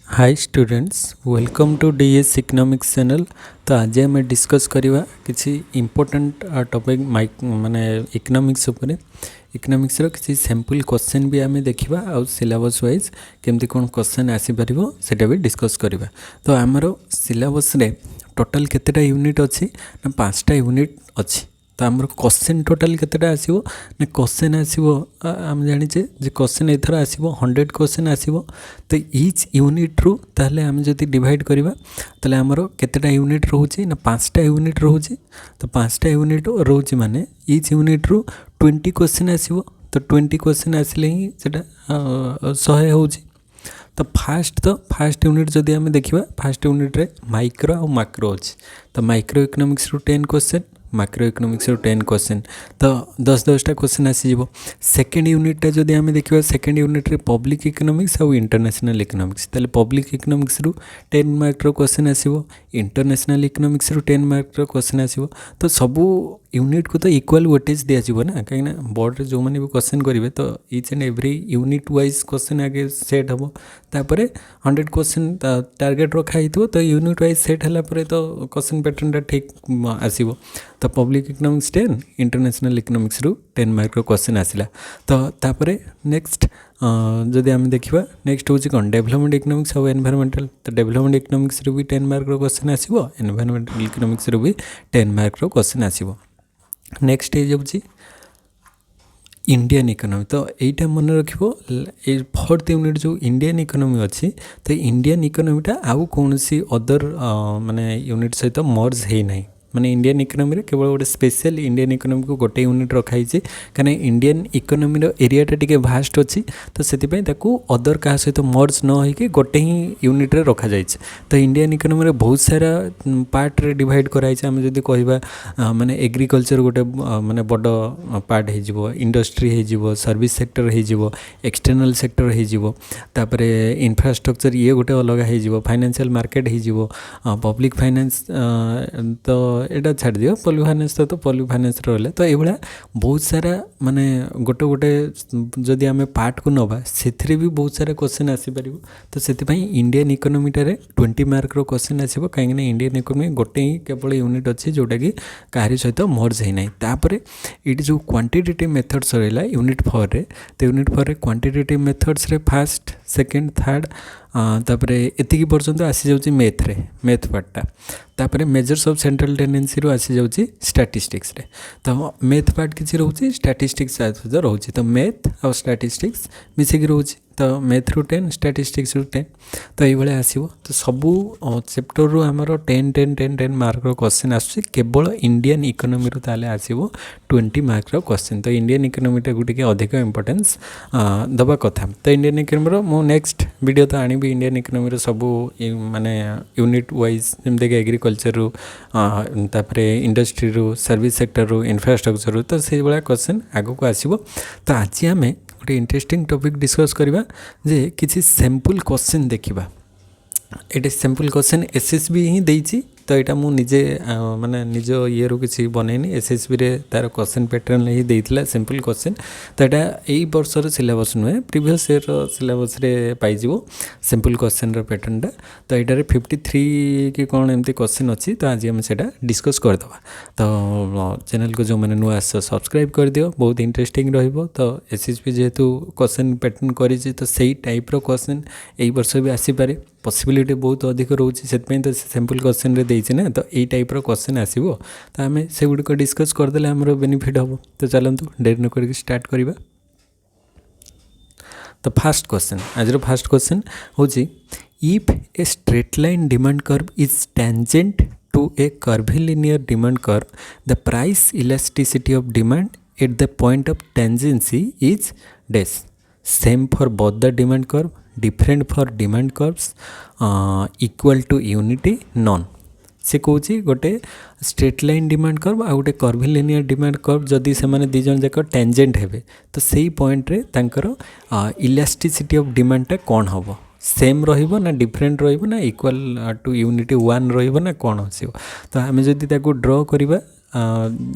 Hi students welcome to DS economics channel. तो आज आम डिस्कस करवा किसी इम्पोर्टेंट टॉपिक माने इकोनॉमिक्स उपरे इकोनॉमिक्स रो किसी सैंपल क्वेश्चन भी आम देखा आउ सिलेबस वाइज केमती कौन क्वेश्चन आसीपर सेटा भी डिस्कस करवा। तो आमर सिलेबस रे टोटल केतेटा यूनिट अच्छी ना 5टा यूनिट अच्छी। तो आमर क्वेश्चन टोटल केतेटा आसीबो ना क्वेश्चन आसीबो आम जानिचे जे क्वेश्चन एथर आसीबो 100 क्वेश्चन आसीबो। तो ईच यूनिट रु ताहले आम जदि डिवाइड करबा ताहले आमर केतेटा यूनिट रहउची ना 5टा यूनिट रहउची। तो 5टा यूनिट रहउची माने ईच यूनिट रु 20 क्वेश्चन आसीबो। तो 20 क्वेश्चन आसिले ही सेटा 100 होउची। तो फास्ट यूनिट जदि आम देखिबा फास्ट यूनिट रे माइक्रो और मैक्रो अछि। तो माइक्रो इकोनॉमिक्स रु 10 क्वेश्चन मैक्रो इकोनॉमिक्स 10 क्वेश्चन। तो 10-10टा क्वेश्चन आसीजिवो। सेकेंड यूनिट जदि आम देखिबा सेकेंड यूनिट रे पब्लिक इकोनॉमिक्स और इंटरनेशनल इकोनॉमिक्स ताले पब्लिक इकोनॉमिक्स रु 10 मार्क रो क्वेश्चन आसीबो। इंटरनेशनल इकोनॉमिक्स रु 10 मार्क रो क्वेश्चन आसीबो। तो सबू यूनिट को तो इक्वल वेटेज दिया जीवो ना कहीं बोर्ड रे जो माने भी क्वेश्चन करेंगे तो each and every unit wise question आगे सेट हम तापरे 100 क्वेश्चन टार्गेट रखा ही तो यूनिट वाइज सेट हला परे तो क्वेश्चन पैटर्न ठीक आसीबो। तो पब्लिक इकोनॉमिक्स 10 इंटरनेशनल इकोनॉमिक्स रु 10 मार्क रो क्वेश्चन आसिला। तो तापरे नेक्स्ट जदि आम देखा नेक्स्ट हूँ कौन डेवलपमेंट इकोनॉमिक्स और एनवायरमेंटल। तो डेवलपमेंट इकोनॉमिक्स रु भी 10 मार्क रो क्वेश्चन आसीबो। एनवायरमेंटल इकोनॉमिक्स रु भी 10 मार्क रो क्वेश्चन आसीबो। नेक्स्ट हो जाऊँ इंडियन इकोनॉमी। तो यहीटा मन रखिबो फोर्थ यूनिट जो इंडियन इकोनॉमी अच्छी तो इंडियन इकोनॉमीटा आउ कौन सी अदर माने यूनिट सहित मर्ज है नहीं। माने इंडियन इकोनॉमी रे केवल गोटे स्पेशल इंडियन इकोनॉमी को गोटे यूनिट रखाई कहीं इंडियन इकोनॉमी रो एरियाटा टिके भास्ट अच्छी। तो से अदर क्या सहित मर्ज न होइके गोटे ही यूनिट रे रखा जाइए। तो इंडियन इकोनॉमी रे बहुत सारा पार्ट रे डिवाइड कराई आम जदि कहबा माने एग्रीकल्चर गोटे माने बड़ पार्ट हो इंडस्ट्री हो सर्विस सेक्टर हो एक्सटर्नल सेक्टर हो तापरे इंफ्रास्ट्रक्चर ये गोटे अलग हो फाइनेंशियल मार्केट हो पब्लिक फाइनेंस। तो एटा छाड़ दियो पब्लिक फाइनेंस तो पब्लिक फाइनेंस रहा। तो ये बहुत सारा माने गोटे गोटे जदि आम पार्ट को नवा से भी बहुत सारा क्वेश्चन आसीपर। तो से इंडियन इकोनॉमीटारे 20 मार्क रो क्वेश्चन आसो कहीं इंडियन इकोनॉमी गोटे ही केवल यूनिट अच्छी जोटा कि कहारी सहित मर्ज है ना। तापर ये जो क्वांटिटेटिव मेथड्स रहा यूनिट 4 रे। तो यूनिट 4 रे क्वांटिटेटिव मेथड्स रे फर्स्ट सेकेंड थर्ड तापरे एतिकी पर्यंत आसी जाउची मैथ पार्टा। तापरे मेजर्स ऑफ सेंट्रल टेंडेंसी रो आसी जाउची स्टैटिस्टिक्स रे। तो मैथ पार्ट किसी रोची स्टैटिस्टिक्स रोची। तो मैथ और स्टैटिस्टिक्स मिसिक रोची। तो मैथ रु 10 स्टैटिस्टिक्स रु 10। तो ये आसो। तो सबू चैप्टर रु आमर 10 मार्क रो क्वेश्चन आसुची केवल इंडियन इकोनॉमी रु ताले आसीबो 20 मार्क रो क्वेश्चन। तो इंडियन इकोनॉमीटा गुटे अधिक इंपोर्टेंस दबा कथा। तो इंडियन इकोनॉमी मो नेक्स्ट वीडियो तो आनी इंडियन इकोनॉमी सबू माने यूनिट वाइज जमते कि एग्रीकल्चर रु तापरे इंडस्ट्री रु सर्विस सेक्टर रु इंफ्रास्ट्रक्चर रु तो से भाया क्वेश्चन आगो को आसीबो। तो आज आम गोटे इंटरेस्टिंग टॉपिक डिस्कस करवा जे किसी सैंपल क्वेश्चन देखा। ये सैंपल क्वेश्चन एसएसबी ही देइछि। तो यहाँ मुझे माने निज ये रू किसी बनैनी एसएसबी रे तार क्वेश्चन पैटर्न ही देइथिला सिंपल क्वेश्चन। तो यहाँ यही वर्षर सिलेबस नुहे प्रीवियस ईयर सिलेबस रे पाइजिवो सिंपल क्वेश्चन रो पैटर्नटा। तो यहाँ 53 कि कौन एमती क्वेश्चन अच्छी। तो आज आम से डिस्कस करदे। तो चैनल को जो मैंने नुआ सब्सक्राइब कर दियो बहुत इंटरेस्टिंग रहिबो। तो एसएसबी जेहेतु क्वेश्चन पैटर्न करी तो सही टाइप रो क्वेश्चन यही वर्ष भी आसीपारे पॉसिबिलिटी बहुत अधिक रोचे से सैंपल क्वेश्चन रे देइछि ना। तो यही टाइप रो क्वेश्चन आसीबो। तो आम से गुड को डिस्कस करदेले हमरो बेनिफिट हम। तो चलतु डेरी न करके स्टार्ट करवा। तो फास्ट क्वेश्चन आज फास्ट क्वेश्चन हूँ if a straight line demand curve is tangent to a curvilinear demand curve the price elasticity of demand at the point of tangency is dash same for both the demand curve different for demand curves equal to unity none. से कौन गोटे straight line demand curve आ गोटे curvilinear demand curve जदि से माने दिजन जाक tangent हेबे तो सही पॉइंट रे तांकर इलास्टिसिटी ऑफ डिमांडटा कौन हम सेम रहिबो ना डिफरेंट रहिबो ना इक्वल टू यूनिटी 1 रहिबो ना कौन आसीबो। तो आम जदि ताको ड्र करबा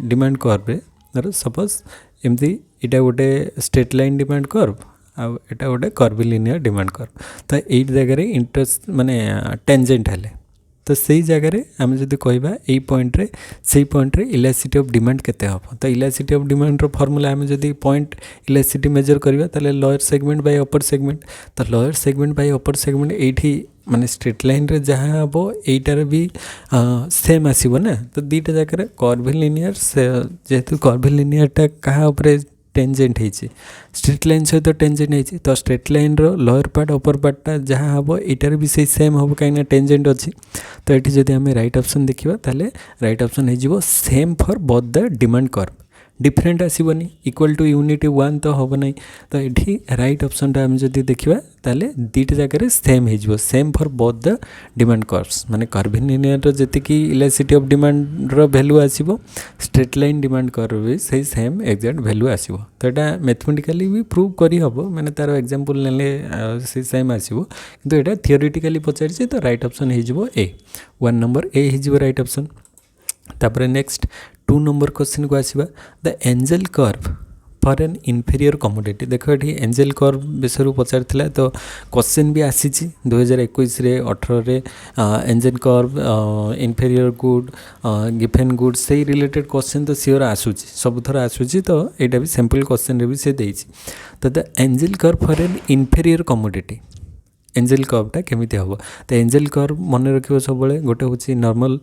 डिमांड कर्व रे सपोज एमती इटा गोटे स्ट्रेट लाइन डिमांड कर्व एटा गोटे कर्विलिनियर डिमांड कर्व तो ये जगह इंटरेस्ट माने टेंजेंट हेले तो सही जगह आम जब कहवा यही पॉइंट से पॉइंट इलास्टिसिटी ऑफ डिमांड केते हम तो इलास्टिसिटी ऑफ डिमांड रो फॉर्मूला आम जब पॉइंट इलास्टिसिटी मेजर करवा ताले lower segment by upper segment तो lower segment by upper segment एठी माने स्ट्रेट लाइन रे जहाँ हम यहीटार भी सेम आसो ना तो दुईटा जगह कर्विलिनियर जेहेतु कर्विलिनियरटा क्या टेंजेंट होती स्ट्रेट लाइन सहित टेंजेंट होती तो स्ट्रेट लाइन रो लोअर पार्ट अपर पार्टा जहाँ हम यार भी से सेम हम कहीं टेंजेंट अच्छी तो ये जब आम राइट ऑप्शन देखा ताले राइट ऑप्शन हो same for both the demand curve different आसबनी इक्वल टू यूनिटी वन तो हम ना तो ये राइट ऑप्शनटा आम जब देखा ताले दुईटा जगह सेम हो same for both the demand curves माने कर्विलिनियर जी इलास्टिसिटी ऑफ डिमांड वैल्यू आसो स्ट्रेट लाइन डिमांड कर्व भी सही सेम एक्जाक्ट वैल्यू आसो तो यहाँ मैथमेटिकली भी प्रूव करी हम माने तार एग्जांपल नेले से सेम आसो किंतु यहाँ थियोरेटिकली पचार तो राइट ऑप्शन हो ए 1 नंबर ए हो राइट ऑप्शन तापर नेक्स्ट 2 नंबर क्वेश्चन को आसवा the Engel curve for an inferior commodity देख ये एंजल कर्व विषय पचार तो क्वेश्चन भी आसी 2021 18 angel curve inferior good Giffen good से रिलेटेड क्वेश्चन तो सियोर आसूची सब थर आसूची तो यहाँ भी सैंपल क्वेश्चन भी से देती तो the Engel curve for an inferior commodity Engel कर्वटा केमी हम तो एंजल कर्व मन रख सब गोटे हूँ नॉर्मल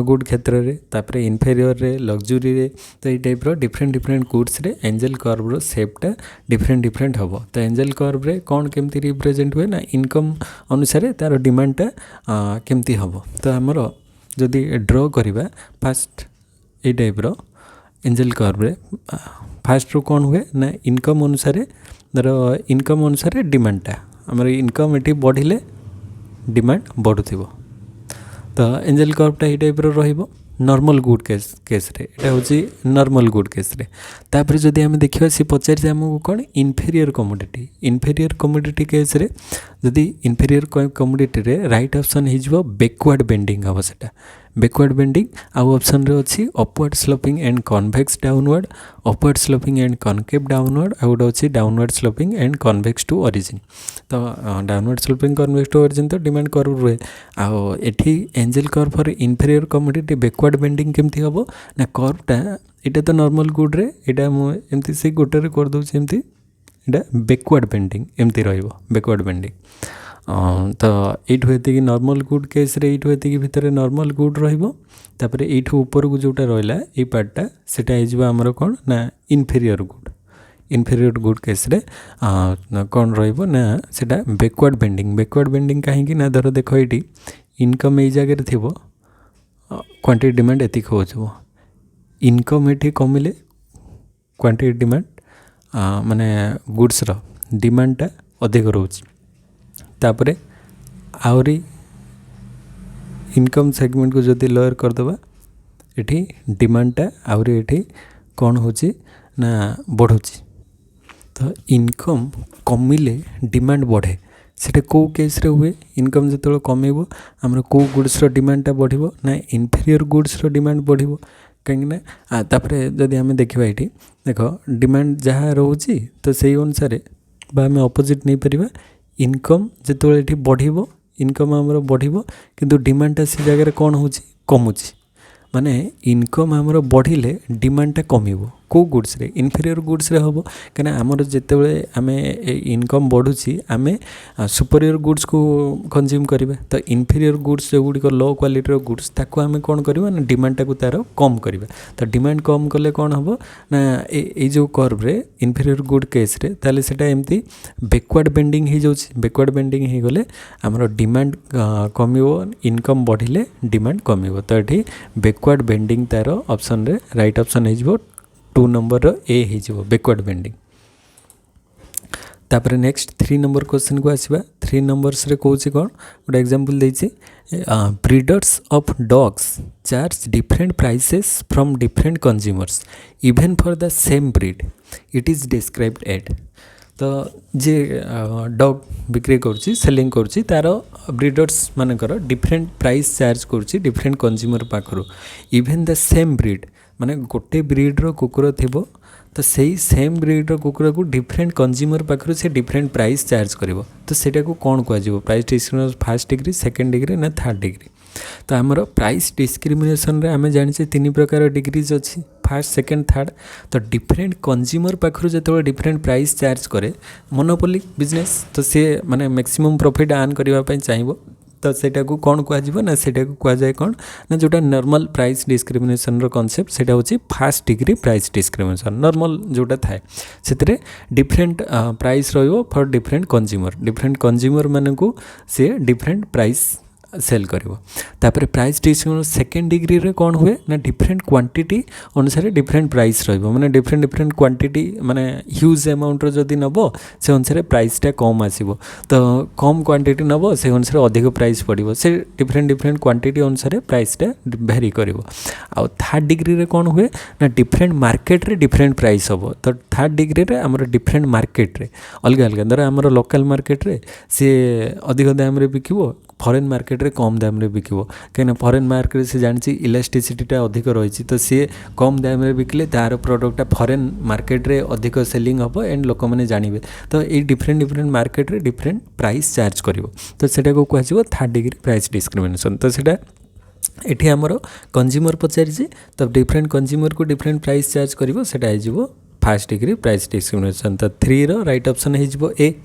गुड क्षेत्र में तापर इनफेरियर रे लग्जरी रे तो ये टाइप डिफरेंट डिफरेंट गुड्स रे एंजल कर्व रो शेपटा डिफरेंट हम तो एंजल कर्व रे कौन केमती रिप्रेजेंट हुए ना इनकम अनुसार तार डिमांडटा केमती हम तो आमर जदि ड्र करवा फास्ट ये टाइप एंजल कर्व रे फास्ट रो कौन हुए ना इनकम अनुसार इनकम अनुसार डिमांडटा आमर इनकम ये बढ़िले डिमांड बढ़ुव तो एंजल कर्वटा ये टाइप नॉर्मल गुड केस रे एटा होची नॉर्मल गुड केस रे तापर जदि आम देखिबा सी पचार आमको कौन इनफेरियर कमोडिटी केस रे जदि इनफेरियर कमोडिटी रे राइट ऑप्शन हो बैकवर्ड बेंडिंग हम सेटा बैकवर्ड बेंडिंग आउ ऑप्शन रे अच्छी upward sloping and convex downward upward sloping and concave downward आउ गोटे अच्छी downward sloping and convex to origin तो downward sloping convex to origin तो डिमांड कर्व रुहे आउ एठी Engel curve for inferior commodity backward bending केमती हम ना कर्वटा यहाँ तो नॉर्मल गुड रे यहाँ मुझे से गोटे कर दूसरी एमती यहाँ बैकवर्ड बेंडिंग एमती बैकवर्ड बेंडिंग तो यू ये नॉर्मल गुड केस रे यू ये भितर नॉर्मल गुड रहीपर यू ऊपर को जोटा रहा ये पार्टा सेटा आमर कौन ना इनफेरियर गुड केस रे कौन रहा सेटा बैकवर्ड बेंडिंग कहीं ना धर देख ये इनकम ये जगह थी क्वांटिटी डिमांड एतिक हो इनकम ये कमिले क्वांटिटी डिमांड माने गुड्स डिमांडटा अधिक रोच तापरे आहरी इनकम सेगमेंट को जदि लोअर करदे ये डिमांडटा आहरी ये कौन हो ना बढ़ुची तो इनकम कमिले डिमांड बढ़े सेटा कौ केस रे हुए इनकम जो कमेब आमर कौ गुड्स डिमांडटा बढ़ो ना इनफेरियर गुड्स डिमांड बढ़ो कहीं तापरे जदि आम देखा ये देख डिमांड जहाँ रोचे तो से अनुसार आम अपोजिट नहीं पार इनकम जो बढ़ो इनकम आमर बढ़ो किंतु डिमांडटा से जगह कौन हो कमुची माने इनकम आमर बढ़िले डिमांडटा कमिबो कौ गुड्स रे इनफेरियर गुड्स रे हम कहीं आमर जितेबले आम इनकम बढ़ुची आम सुपरियर गुड्स को कंज्यूम करें तो इनफेरियर गुड्स जो गुड़िक लो क्वालिटी गुड्स ताको आम कौन करवा ना डिमांडटा को तार कम करवा तो डिमांड कम कले कौन हम ना ये जो कर्व रे इनफेरियर गुड केस रे ताले सेटा एमती बैकवर्ड बेंडिंग हो जाउछि बैकवर्ड बेंडिंग हो गले आमर डिमांड कमिबो इनकम बढ़िले डिमांड कमिबो तो ये बैकवर्ड बेंडिंग तार ऑप्शन रे राइट ऑप्शन हो 2 नंबर ए हो बैकवर्ड बेंडिंग तापर नेक्स्ट 3 नंबर क्वेश्चन को आसवा 3 नंबर्स रे कौन गोटे एग्जांपल देछि breeders of dogs charge different prices from different consumers even for the same breed it is described at तो जे डॉग बिक्री करुच्ची सेलिंग करुच्ची तार ब्रीडर्स मानकर डिफरेंट प्राइस चार्ज करुच्ची डिफरेंट कंज्यूमर पाखरु इवन द सेम ब्रीड माने गोटे ब्रीड्र कुकुर थिबो तो सही सेम ब्रीडर कुकुर को डिफरेंट कंज्यूमर पाखु से डिफरेंट प्राइस चार्ज करिवो तो सेटा को कौन कह price discrimination first degree second degree ना थर्ड डिग्री। तो आमर प्राइस डिस्क्रिमिनेशन रे आम जाने तीन प्रकार डिग्रीज अच्छी फर्स्ट सेकेंड थर्ड। तो डिफरेंट कंज्यूमर पाखु जो डिफरेंट प्राइस चार्ज करे मोनोपोली बिजनेस तो सी माने मैक्सिमम प्रॉफिट अर्न करने चाहिए तो सेटा को कौन कह ना सेटा को कह जाए कौन ना जोटा नॉर्मल प्राइस डिस्क्रिमिनेशन कॉन्सेप्ट सेटा होची first degree price discrimination normal जोटा थाए से डिफरेंट प्राइस रहिबो फॉर डिफरेंट कंज्यूमर माने को से डिफरेंट प्राइस सेल करिवो। तापर प्राइस डिस्क्रिमिनेशन सेकेंड डिग्री रे कौन हुए ना डिफरेंट क्वांटिटी अनुसार डिफरेंट प्राइस रहिबो माने डिफरेंट क्वांटिटी माने ह्यूज अमाउंट रो जदी नबो से अनुसार प्राइसटा कम आसीबो तो कम क्वांटिटी नबो से अनुसार अधिक प्राइस पड़िबो से डिफरेंट क्वांटिटी अनुसार प्राइसटा वेरी करिवो। आ थर्ड डिग्री रे कौन हुए ना डिफरेंट मार्केट रे डिफरेंट प्राइस हबो तो थर्ड डिग्री रे हमर डिफरेंट मार्केट रे अलग अलग धर हमर लोकल मार्केट रे से अधिक दाम रे बिकिबो फॉरेन मार्केट रे कम दाम रे बिकिबो कहीं फॉरेन मार्केट से जानी इलास्टिसिटीटा अधिक रही तो सी कम दाम रे बिकले तार प्रोडक्टा फॉरेन मार्केट रे अधिक सेलिंग हम एंड लोक मैंने जानवे तो ये डिफरेंट मार्केट रे डिफरेंट प्राइस चार्ज करिवो तो सेटा को कह थर्ड डिग्री प्राइस डिस्क्रिमिनेशन। तो सेटा एठी हमर कंज्यूमर पचारि तो डिफरेंट कंज्यूमर को डिफरेंट प्राइस चार्ज करिवो सेटा हो फर्स्ट डिग्री प्राइस डिस्क्रिमिनेशन। तो 3 रो राइट ऑप्शन हो ए।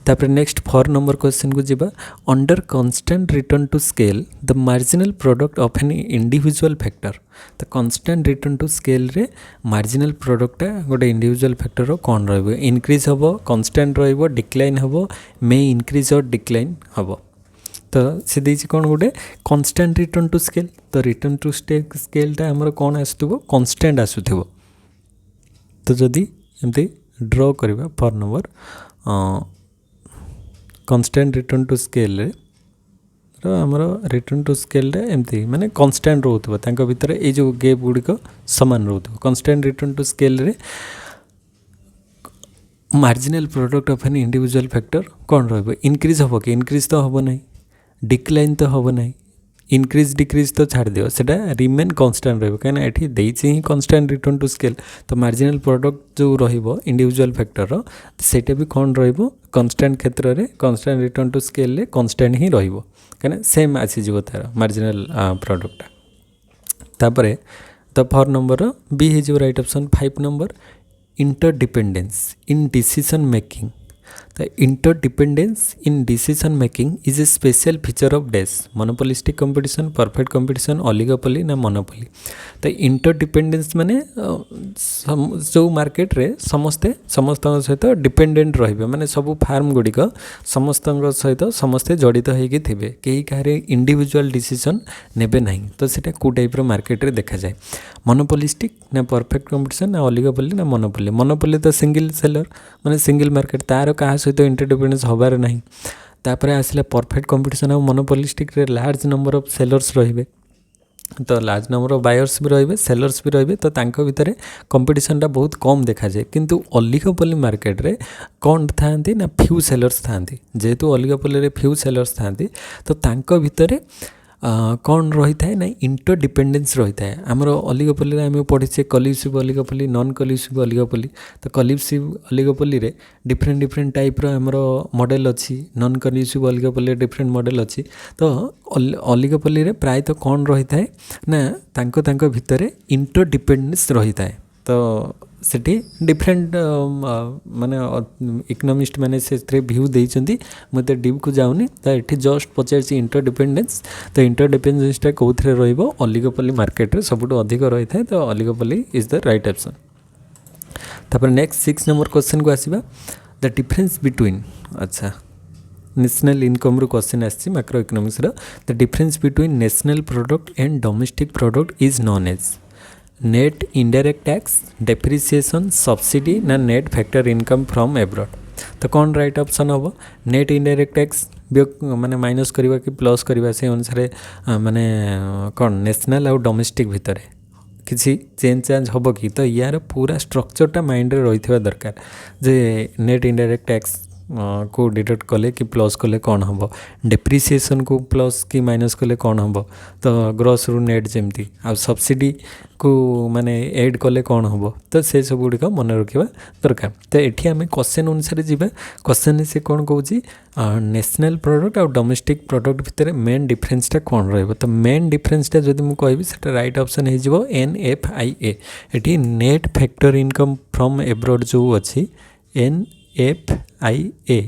तापर नेक्स्ट 4 नंबर क्वेश्चन को जीवा under constant return to scale the marginal product of an individual factor. तो कांस्टेंट रिटर्न टू स्केल रे मार्जिनल प्रोडक्टा गोटे इंडिविजुअल फैक्टर कौन रहिबो इंक्रीज हबो कांस्टेंट रहिबो डिक्लाइन हबो मे इंक्रीज और डिक्लाइन हबो। तो से देछि कौन गोटे कांस्टेंट रिटर्न टू स्केल तो रिटर्न टू स्केलटा हमर कौन आसुथबो कांस्टेंट आसुथबो। तो जदि एमती ड्रॉ करबा four number constant return to scale रे आमर रिटर्न टू स्केल एमती माने कांस्टेंट रोथबो तांको भितर ए जो गैप गुड़िक समान रोथबो कांस्टेंट रिटर्न टू स्केल रे marginal product of an individual factor कौन रहिबो इंक्रीज हबो कि इंक्रीज तो हबो नहीं डिक्लाइन तो हबो नहीं इंक्रीज डिक्रीज तो छाड़ दियो सेटा रिमेन कांस्टेंट रहिबो कहीं एठी देइछि ही कांस्टेंट रिटर्न टू स्केल तो मार्जिनल प्रोडक्ट जो रहिबो इंडिविजुअल फैक्टर रो सेटा भी कौन रहिबो कांस्टेंट क्षेत्र रे कांस्टेंट रिटर्न टू स्केल रे कांस्टेंट ही रहिबो कहीं सेम आसी जिवो तार मार्जिनल प्रोडक्ट। तापरे तो 4 नंबर बी हे जो right option 5 number interdependence in decision making. तो interdependence in decision making is a special feature of dash monopolistic competition perfect competition oligopoly ना मोनोपोली। तो इंटरडिपेंडेंस माने जो मार्केट रे समस्ते समस्त सहित डिपेंडेंट रहिबे माने सब फार्म गुड़िक समस्त सहित समस्ते जड़ित होइके थिबे केही कारे इंडिविजुअल डिसीजन नेबे नहीं। तो सेटा को टाइप रो मार्केट रे देखा जाए मोनोपोलिस्टिक ना परफेक्ट कंपटीशन ना ओलिगोपोली ना मोनोपोली। मोनोपोली तो सिंगल सेलर माने सिंगल मार्केट तार क्या सहित इंटरडिपेंडेंस हबार नहीं। तापर आसला परफेक्ट कंपटीशन और मोनोपोलिस्टिक रे लार्ज नंबर ऑफ सेलर्स रहिबे तो लार्ज नंबर ऑफ बायर्स भी रहिबे सेलर्स भी रहिबे तो तांको भितरे कंपटीशनटा बहुत कम देखा जाए। किंतु ओलिगोपोली मार्केट रे कौन थांती ना फ्यू सेलर्स थांती जेहेतु ओलिगोपोली रे फ्यू सेलर्स थांती तो तांको भितरे कौन रही थाए ना इंटरडिपेंडेंस रही थाए। आमर ओलिगोपोली आम पढ़ीचे कलिसिव ओलिगोपोली नॉन कलिसिव ओलिगोपोली। तो कलिसिव ओलिगोपोली रे डिफरेंट टाइप रो आमर मॉडल अच्छी नॉन कलिसिव ओलिगोपोली डिफरेंट मॉडल अच्छी। तो ओलिगोपोली रे प्राय तो कौन रही थाए ना तांको भितरे इंटरडिपेंडेंस रही थाए। तो सेठी डिफरेंट माने इकोनॉमिस्ट माने से व्यू देइचंती मते डीप को जाउनी तो एठी जस्ट पचारछि इंटरडिपेंडेंस। तो इंटरडिपेंडेंसटा कोथरे रहइबो ओलिगोपोली मार्केट रे सबुटो अधिक रही थाए तो oligopoly is the right option. तापर नेक्स्ट 6 नंबर क्वेश्चन को आसीबा द डिफरेंस बिटवीन अच्छा नेशनल इनकम रो क्वेश्चन आछि मैक्रो इकोनॉमिक्स रो the difference between national product and domestic product is known as net indirect tax depreciation subsidy ना net factor income from abroad. तो कौन right option हम net indirect tax माने minus करवा कि प्लस करवा से अनुसार माने कौन नेशनल और डोमेस्टिक भितर किसी चेंज हम कि तो यार पूरा स्ट्रक्चरटा माइंड रे रही दरकार जे नेट इनडायरेक्ट टैक्स को डिडक्ट कले कि प्लस कले कौन हम, डेप्रिसिएशन को प्लस कि माइनस कले कौन हम, तो ग्रॉस रु नेट जमती आ सब्सिडी को माने ऐड कले कौन हम, तो से सब गुड़िक मन रखा दरकार। तो ये आम क्वेश्चन अनुसार जावा, क्वेश्चन से कौन कहूँ नेशनल प्रोडक्ट और डोमेस्टिक प्रोडक्ट भितर मेन डिफरेन्सटा कौन रही, तो मेन डिफरेन्सटा जब मुझे कहि से राइट ऑप्शन हो NFIA। ये net factor income from abroad जो अच्छी NFIA,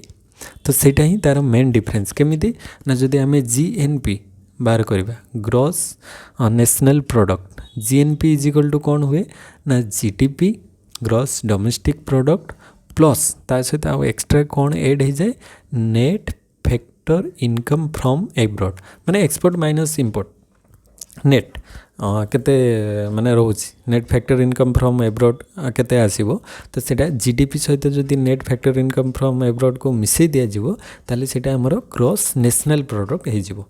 तो सेटा ही तार मेन डिफरेन्स केमिति ना जदि आम GNP बाहर करवा gross national product, GNP is equal to कौन हुए ना GDP gross domestic product plus ता सहित आउ एक्सट्रा कौन ऐड हो जाए net factor income from abroad, माने एक्सपोर्ट माइनस इंपोर्ट नेट केते माने रोची net factor income from abroad केते आसीबो, तो सेटा GDP सहित जदि net factor income from abroad को मिसई दिया जिवो ताले सेटा हमर ग्रॉस नेशनल प्रोडक्ट हो जिवो।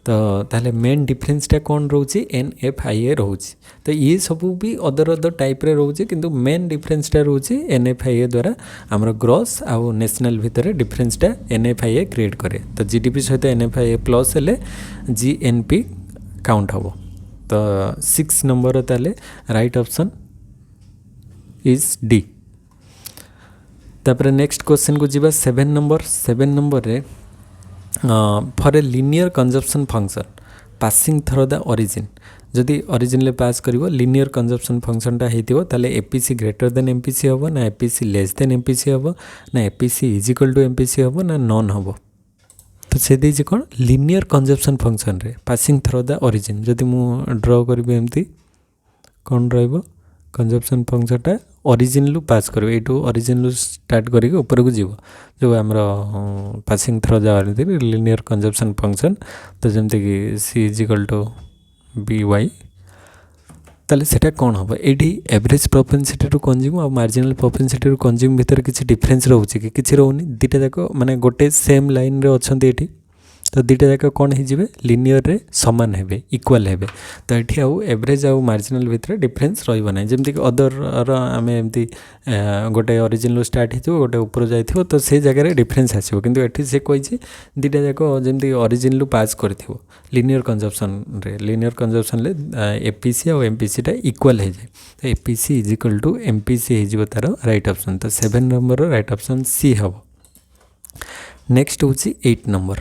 तो ताले मेन डिफरेन्सटा कौन रोचे NFIA रोचे। तो ये सब भी अदर टाइप रे रोचे, किंतु मेन डिफरेन्सटा रोचे NFIA द्वारा आमर ग्रॉस आउ नेशनल भितर डिफरेन्सटा NFIA क्रिएट करे। तो GDP सहित NFIA प्लस हेले GNP काउंट हम। तो 6 नंबर ताले राइट ऑप्शन इज D। तापर नेक्स्ट क्वेश्चन को जीवा 7 नंबर। 7 नंबर रे for a linear consumption function passing through the origin, जदि ओरिजिन पास करिवो लिनियर कंजप्शन फंक्शनटा हेतिवो ताले APC ग्रेटर देन MPC हबो ना APC लेस देन MPC हबो ना APC is equal to MPC हबो ना नॉन हबो। तो से देछि कोन लिनियर कंजप्शन फंक्शन रे पासिंग थ्रू द ओरिजिन जदि मु ड्रॉ करबी एमती कोन रहइबो कंजप्शन फंक्शनटा ओरिजिन लु पास करिवो, एटू ओरिजिन लु स्टार्ट करिके ऊपर को जीवो जो हमर passing through the linear consumption function. तो जमते कि C is equal to BY ताले सेटा कौन हम, ये एवरेज प्रोपेंसिटी टू कंज्यूम और मार्जिनल प्रोपेंसिटी टू कंज्यूम भितर किसी डिफरेन्स रोचे कि किसी रोनी, दुटा जाक माने गोटे सेम लाइन रे अच्छे ये, तो दुटा जाक कौन हो लिनियर रे समान हेबे इक्वल हेबे। तो ये आउ एवरेज आउ मार्जिनल भितर डिफरेन्स रहिबो नै, जेमति कि अदर आम एमती गोटे ओरिजिन स्टार्ट हो गोटे ऊपर जाइथिबो तो से जगह डिफरेन्स आसिबो, किंतु एठी से कहिछि दुटा जाक जेमति ओरिजिन लु पास करथिबो लिनियर कंजप्शन ले APC और MPC टा इक्वल हो जाए। तो APC is equal to MPC हो तार राइट ऑप्शन। तो 7 नंबर राइट ऑप्शन C हम। नेक्स्ट हूँ 8 number